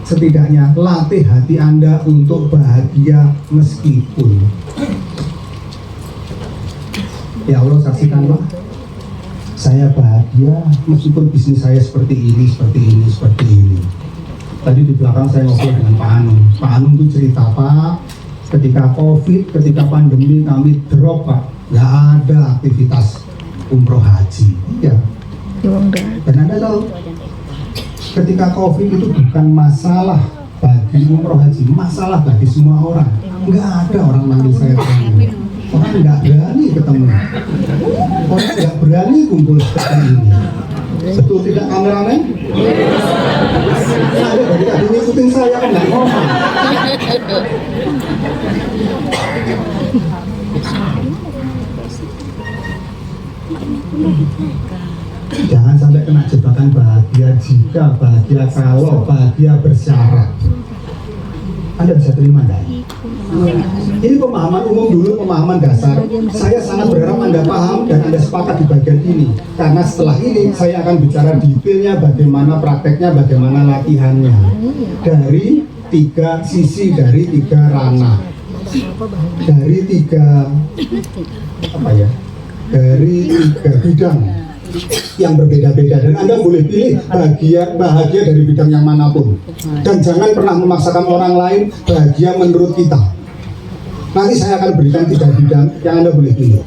[SPEAKER 1] setidaknya latih hati Anda untuk bahagia meskipun. Ya Allah, saksikanlah saya bahagia meskipun bisnis saya seperti ini, seperti ini, seperti ini. Tadi di belakang saya ngobrol dengan Pak Anung. Pak Anung itu cerita, Pak, ketika COVID, ketika pandemi kami drop Pak, nggak ada aktivitas umroh haji. Ya. Dan Anda tahu, ketika COVID itu bukan masalah bagi umroh haji, masalah bagi semua orang. Nggak ada orang manggil saya ketemu. Orang nggak berani ketemu. Orang nggak berani kumpul seperti ini. Betul tidak kameramen? Nah, ada dari tadi ngikutin saya kan nggak ngomong. Jangan sampai kena jebakan bahagia jika, bahagia kalau, bahagia bersyarat. Anda bisa terima enggak? Ini pemahaman umum dulu, pemahaman dasar. Saya sangat berharap Anda paham dan Anda sepakat di bagian ini. Karena setelah ini saya akan bicara detailnya, bagaimana prakteknya, bagaimana latihannya. Dari tiga sisi, dari tiga ranah, dari tiga dari tiga bidang yang berbeda-beda, dan Anda boleh pilih bahagia dari bidang yang manapun, dan jangan pernah memaksakan orang lain bahagia menurut kita. Nanti saya akan berikan 3 bidang yang Anda boleh pilih,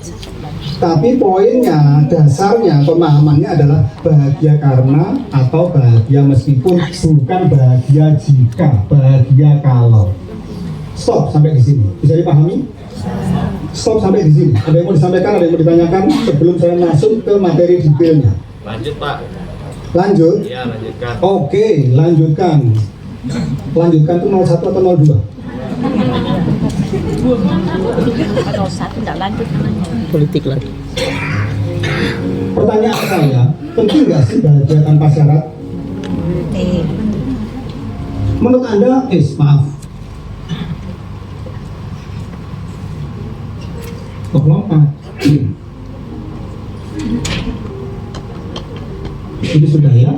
[SPEAKER 1] tapi poinnya, dasarnya, pemahamannya adalah bahagia karena atau bahagia meskipun, bukan bahagia jika, bahagia kalau. Stop sampai di sini, bisa dipahami? Stop sampai di sini. Ada yang mau disampaikan, ada yang mau ditanyakan sebelum saya masuk ke materi detailnya?
[SPEAKER 4] Lanjut Pak.
[SPEAKER 1] Lanjut?
[SPEAKER 4] Iya, lanjutkan.
[SPEAKER 1] Oke, lanjutkan. Lanjutkan itu 01 atau 02?
[SPEAKER 5] Kalau satu tidak lanjut namanya.
[SPEAKER 3] Politik lagi.
[SPEAKER 1] Pertanyaan saya, penting nggak sih bahagia tanpa syarat? Menurut Anda, maaf, kok lompat? Ini sudah ya?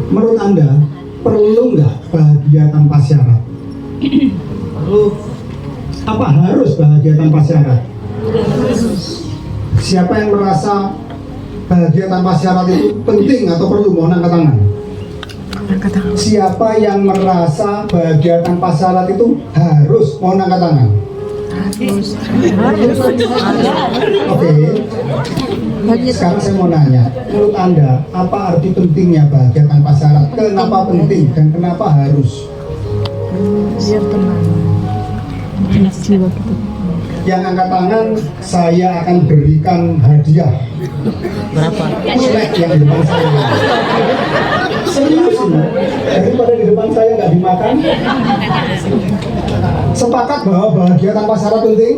[SPEAKER 1] Menurut Anda, perlu nggak bahagia tanpa syarat? Perlu. Apa harus bahagia tanpa syarat? Siapa yang merasa bahagia tanpa syarat itu penting atau perlu? Mohon angkat tangan. Siapa yang merasa bahagia tanpa syarat itu harus? Mohon angkat tangan. Oke. Sekarang saya mau nanya, menurut Anda, apa arti pentingnya bahagia tanpa syarat? Kenapa penting dan kenapa harus?
[SPEAKER 5] Biar tenang.
[SPEAKER 1] Yang angkat tangan, saya akan berikan hadiah
[SPEAKER 3] Berapa?
[SPEAKER 1] Melek yang di depan saya. Serius ini, daripada di depan saya nggak dimakan. Sepakat bahwa bahagia tanpa syarat penting?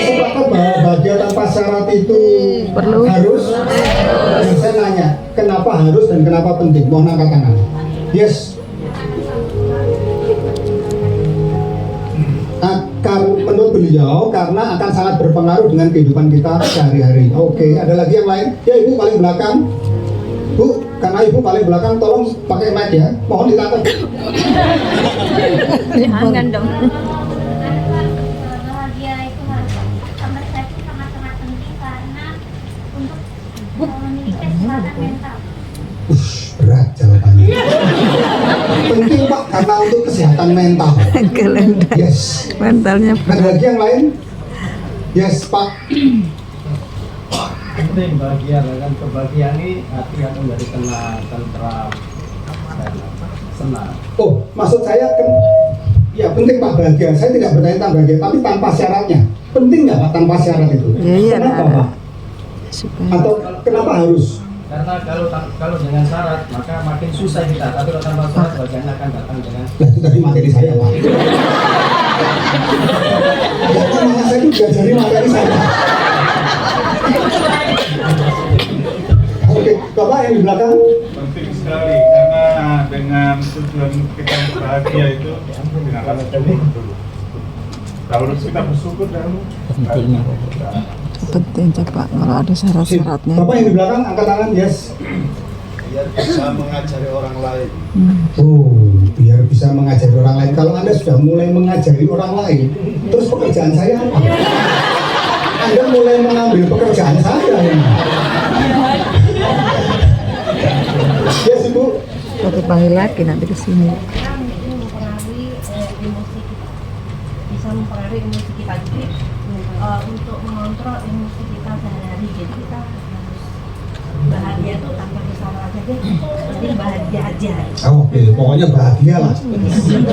[SPEAKER 1] Sepakat bahwa bahagia tanpa syarat itu
[SPEAKER 3] Perlu.
[SPEAKER 1] harus? Dan saya nanya, kenapa harus dan kenapa penting? Mohon angkat tangan. Yes. Akan menurut beliau karena akan sangat berpengaruh dengan kehidupan kita sehari-hari. Oke, ada lagi yang lain? Ya, ibu paling belakang. Bu, karena ibu paling belakang, tolong pakai mic ya. Mohon ditangkap.
[SPEAKER 5] Jangan dong.
[SPEAKER 6] Bahagia itu harus sampai saya itu sangat-sangat penting karena untuk memiliki kesehatan mental.
[SPEAKER 1] Berat jawabannya. Penting Pak, karena untuk kesehatan mental.
[SPEAKER 3] Kelenda.
[SPEAKER 1] Yes.
[SPEAKER 3] Mentalnya
[SPEAKER 1] Ada lagi yang lain? Yes Pak.
[SPEAKER 7] Penting bahagia dengan kebahagiaan ini hati akan menjadi tenang, tentram, dan senang.
[SPEAKER 1] Oh, maksud saya kan, ya penting Pak bahagia. Saya tidak bertanya tentang bahagia, tapi tanpa syaratnya. Penting nggak Pak tanpa syarat itu?
[SPEAKER 3] Iya,
[SPEAKER 1] Kenapa
[SPEAKER 3] ada.
[SPEAKER 1] Pak?
[SPEAKER 3] supaya
[SPEAKER 1] Atau kenapa harus?
[SPEAKER 7] Karena kalau dengan syarat maka makin susah kita. Tapi kalau tanpa syarat bahagia akan datang dengan.
[SPEAKER 1] Nah, itu tadi materi saya Pak. Ya, makanya saya itu diajari materi saya. Oke, Bapak yang di belakang.
[SPEAKER 8] Penting sekali karena dengan tujuan kita bahagia itu dengan rasa syukur dulu. Kalau kita bersyukur dahulu.
[SPEAKER 3] penting coba kalau ada syarat-syaratnya.
[SPEAKER 1] Bapak yang di belakang angkat tangan, yes.
[SPEAKER 7] Biar bisa mengajari orang lain.
[SPEAKER 1] Oh, biar bisa mengajari orang lain. Kalau Anda sudah mulai mengajari orang lain, terus pekerjaan saya apa? Anda mulai mengambil pekerjaan saya ini. Yes, Ibu.
[SPEAKER 3] Satu panggil lagi nanti ke sini.
[SPEAKER 6] Bisa mempengaruhi emosi kita juga untuk mengontrol emosi kita sehari-hari. Jadi kita harus bahagia tuh tanpa kesalahan saja, penting bahagia aja.
[SPEAKER 1] Oh, oke, pokoknya bahagia lah.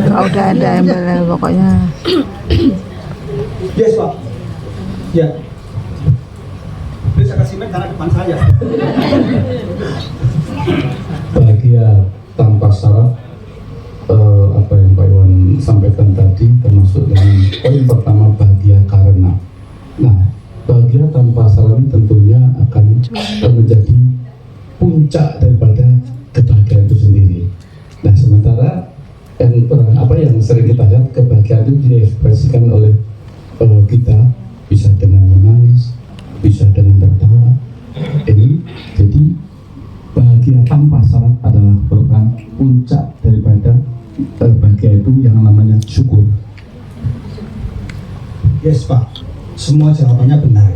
[SPEAKER 3] Kalau udah ada embel pokoknya.
[SPEAKER 1] Yes, Pak. Ya. Ini saya kasih mic karena depan saya.
[SPEAKER 9] Bahagia tanpa syarat, apa yang Pak Iwan sampaikan tadi, termasuk dengan poin pertama bahagia karena. Nah, bahagia tanpa syarat ini tentunya akan menjadi puncak daripada kebahagiaan itu sendiri. Nah, sementara apa yang sering kita lihat, kebahagiaan itu diekspresikan oleh kita bisa dengan menangis, bisa dengan tertawa. Ini jadi bahagia tanpa syarat adalah merupakan puncak daripada bahagia itu yang namanya syukur.
[SPEAKER 1] Yes, Pak. Semua jawabannya benar.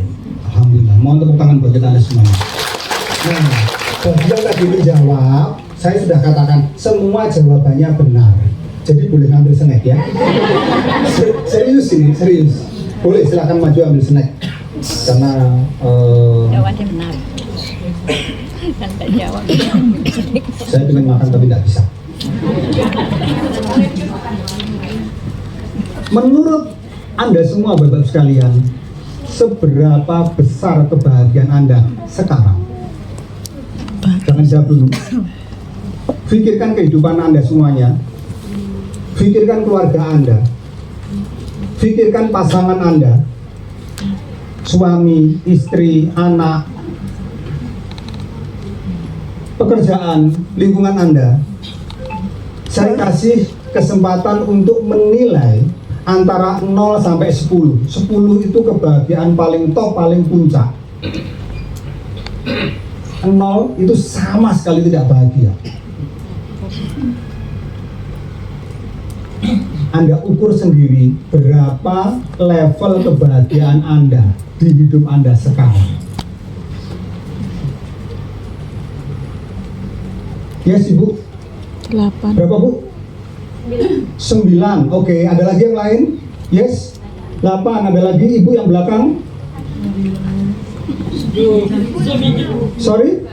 [SPEAKER 1] Alhamdulillah. Mohon tepuk tangan buat kita Anda semuanya. Nah, bagi yang tadi menjawab, saya sudah katakan semua jawabannya benar. Jadi boleh ngambil snack ya. Serius ini, serius. Boleh, silakan maju ambil snack. Karena
[SPEAKER 5] Jawabannya benar. Kan tak jawab.
[SPEAKER 1] saya ingin makan tapi tidak bisa. Menurut Anda semua Bapak sekalian, seberapa besar kebahagiaan Anda sekarang? Jangan jawab dulu. Pikirkan kehidupan Anda semuanya. Pikirkan keluarga Anda. Pikirkan pasangan Anda. Suami, istri, anak, pekerjaan, lingkungan Anda. Saya kasih kesempatan untuk menilai antara 0 sampai 10. 10 itu kebahagiaan paling top, paling puncak. 0 itu sama sekali tidak bahagia. Anda ukur sendiri berapa level kebahagiaan Anda di hidup Anda sekarang. Yes, Ibu.
[SPEAKER 3] 8.
[SPEAKER 1] Berapa, Bu? 9. Oke, ada lagi yang lain? Yes. 8. Ada lagi Ibu yang belakang? Sorry?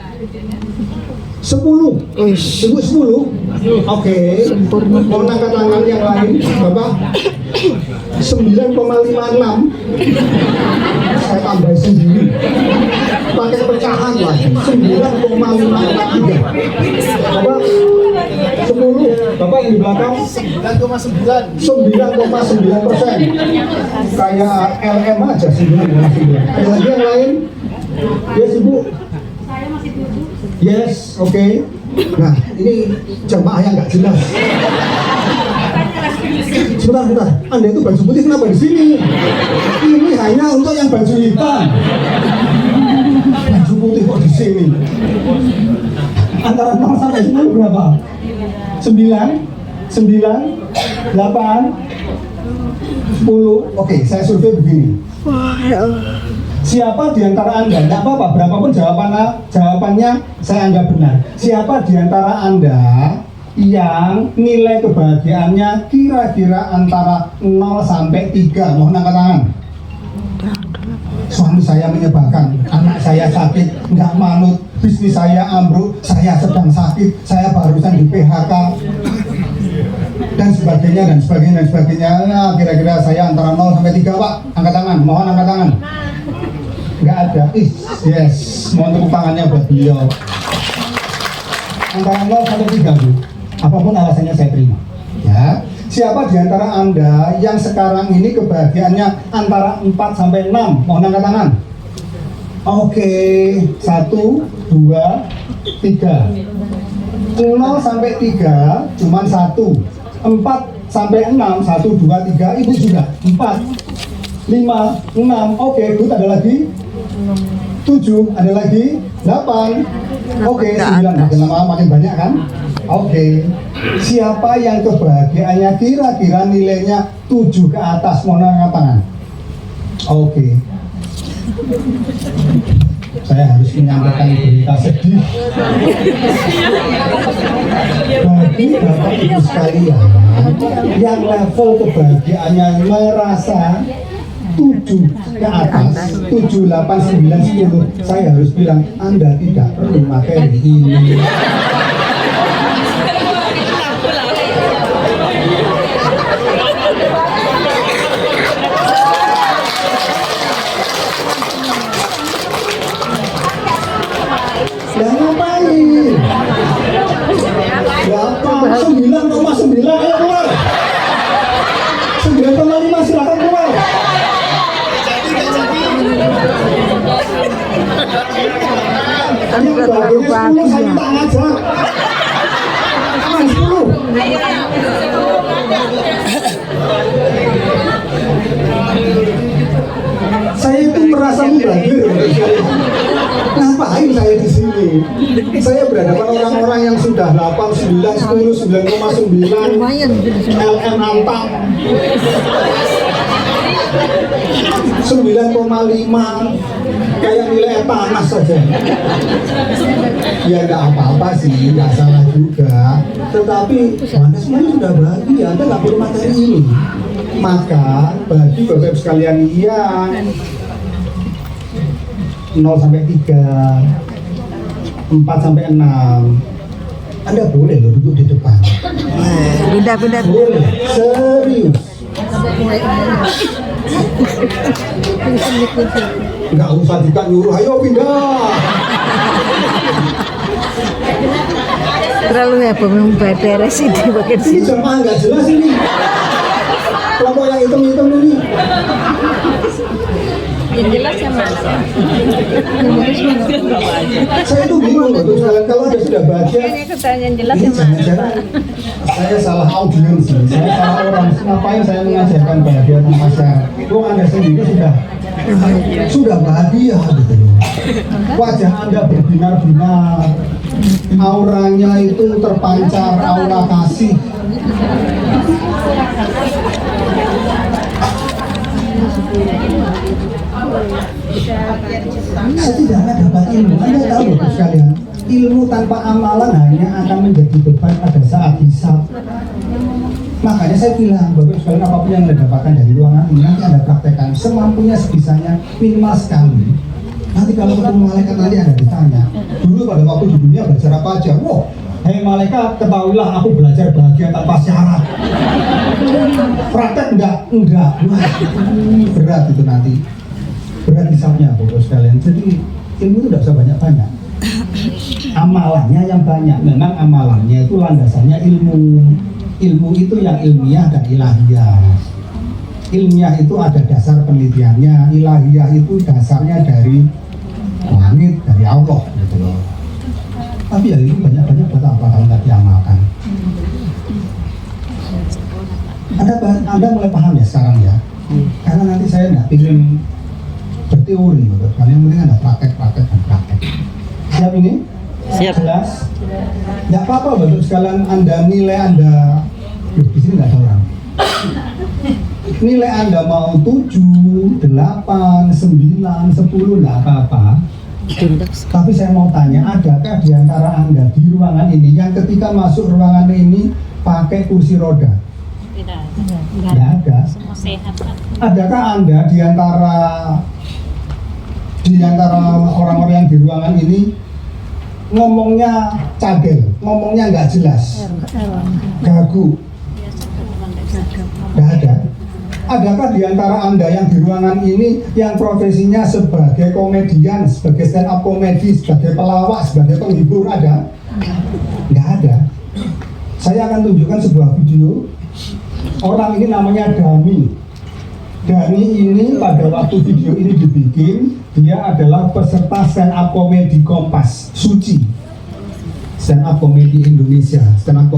[SPEAKER 1] 10. Ibu 10? Oke. Mau angkat tangan yang lain, Bapak? 9,56. saya tambah sendiri. Pakai pecahan lagi 9,53. Apa? 10. Bapak yang di belakang 9,9%. Kayak LM aja 9,9. Ada lagi yang lain? Yes, Ibu.
[SPEAKER 6] Saya masih 7.
[SPEAKER 1] Yes, oke. Nah, ini jamaah yang nggak jelas. Sebentar. Anda itu baju putih kenapa di sini? Ini hanya untuk yang baju hitam. Baju putih kok di sini? Antara 0 sampai 10 berapa? 9, 8, 10. Oke, saya survei begini. Siapa di antara Anda, tidak apa-apa, berapapun jawabannya saya anggap benar. Siapa di antara Anda yang nilai kebahagiaannya kira-kira antara 0 sampai 3? Mohon angkat tangan. Suami saya menyebalkan, anak saya sakit, nggak manut, bisnis saya ambruk, saya sedang sakit, saya barusan di PHK, dan sebagainya. Nah, kira-kira saya antara 0 sampai 3, Pak. Angkat tangan, mohon angkat tangan. Nggak ada. Yes, mohon tepuk tangannya buat beliau. Antara 0 sampai 3, Bu. Apapun alasannya saya terima. Ya. Siapa di antara Anda yang sekarang ini kebahagiaannya antara 4 sampai 6? Mohon angkat tangan. Oke, 1, 2, 3. 0 sampai 3 cuman 1. 4 sampai 6, 1, 2, 3. Ibu juga 4, 5, 6. Oke, good. Ada lagi 7, ada lagi 8. Oke, 9. Makin lama makin banyak kan? Oke. Siapa yang kebahagiaannya kira-kira nilainya 7 ke atas? Mohon angkat tangan. Oke. Saya harus menyampaikan berita sedih bagi Bapak Ibu sekalian yang level kebahagiaannya merasa 7 ke atas, 7, 8, 9, 10. Saya harus bilang Anda tidak perlu materi ini. Berapa? 9,9. Ayo keluar. 9,5. Silakan keluar. Yang bagiannya 10 saya tangan aja. Tangan 10. Saya itu merasa mubazir. Ngapain saya di sini? Saya berhadapan orang-orang yang sudah 8, 9, 10, 9,9, LM antang 9,5, kayak nilai panas saja. Ya nggak apa-apa sih, nggak salah juga. Tetapi Anda semuanya sudah bahagia, Anda nggak perlu materi ini. Maka bagi Bapak Ibu sekalian yang 0 sampai 3, 4 sampai 6, Anda boleh loh duduk di depan.
[SPEAKER 3] Beda-beda.
[SPEAKER 1] Boleh, serius. Nggak usah juga nyuruh, ayo pindah.
[SPEAKER 3] Terlalu heboh memang beres sih di bagian
[SPEAKER 1] Ini
[SPEAKER 3] sini.
[SPEAKER 1] jemaah nggak jelas ini. Kelompok yang hitam-hitam ini.
[SPEAKER 5] Yang jelas yang mana?
[SPEAKER 1] Saya itu bingung loh, kalau Anda sudah bahagia,
[SPEAKER 5] Ini keterangan yang jelas
[SPEAKER 1] ini
[SPEAKER 5] yang mana?
[SPEAKER 1] jangan-jangan saya salah audiens, saya salah orang. Ngapain saya mengajarkan bahagia tanpa syarat? Wong Anda sendiri sudah bahagia gitu loh. Wajah Anda berbinar-binar, auranya itu terpancar aura kasih. Setidaknya dapat ilmu. Anda tahu Bapak sekalian, ilmu tanpa amalan hanya akan menjadi beban pada saat hisab. Makanya saya bilang, Bapak sekalian, apapun yang Anda dapatkan dari ruangan ini, nanti Anda praktekkan semampunya, sebisanya, minimal sekali. Nanti kalau ketemu malaikat nanti Anda ditanya, dulu pada waktu di dunia belajar apa aja? Wah, hei malaikat, ketahuilah aku belajar bahagia tanpa syarat. Praktek enggak. Wah, berat itu nanti. berat hisapnya Bapak sekalian. Jadi ilmu itu tidak usah banyak-banyak, amalannya yang banyak. Memang amalannya itu landasannya ilmu. Ilmu itu yang ilmiah dan ilahiyah. Ilmiah itu ada dasar penelitiannya, ilahiyah itu dasarnya dari langit, dari Allah gitu loh. Tapi ya itu banyak-banyak buat apa kalau nggak diamalkan? Anda mulai paham ya sekarang ya? Karena nanti saya nggak ingin berteori, karena yang penting ada praktek dan praktek. Siap ini?
[SPEAKER 3] Siap.
[SPEAKER 1] Jelas? Nggak apa-apa Bapak sekalian Anda nilai Anda, di sini nggak ada orang. Nilai Anda mau 7, 8, 9, 10 nggak apa-apa. Tapi saya mau tanya, adakah di antara Anda di ruangan ini yang ketika masuk ruangan ini pakai kursi roda? Tidak ada.
[SPEAKER 5] Semua sehat, Pak.
[SPEAKER 1] Adakah Anda di antara orang-orang yang di ruangan ini ngomongnya cadel, ngomongnya nggak jelas, gagu? Nggak ada. Adakah di antara Anda yang di ruangan ini yang profesinya sebagai komedian, sebagai stand up komedi, sebagai pelawak, sebagai penghibur? Ada? Nggak ada. Saya akan tunjukkan sebuah video. Orang ini namanya Dani. Dani ini pada waktu video ini dibikin, dia adalah peserta stand up komedi Kompas, Suci. Stand up komedi Indonesia, stand up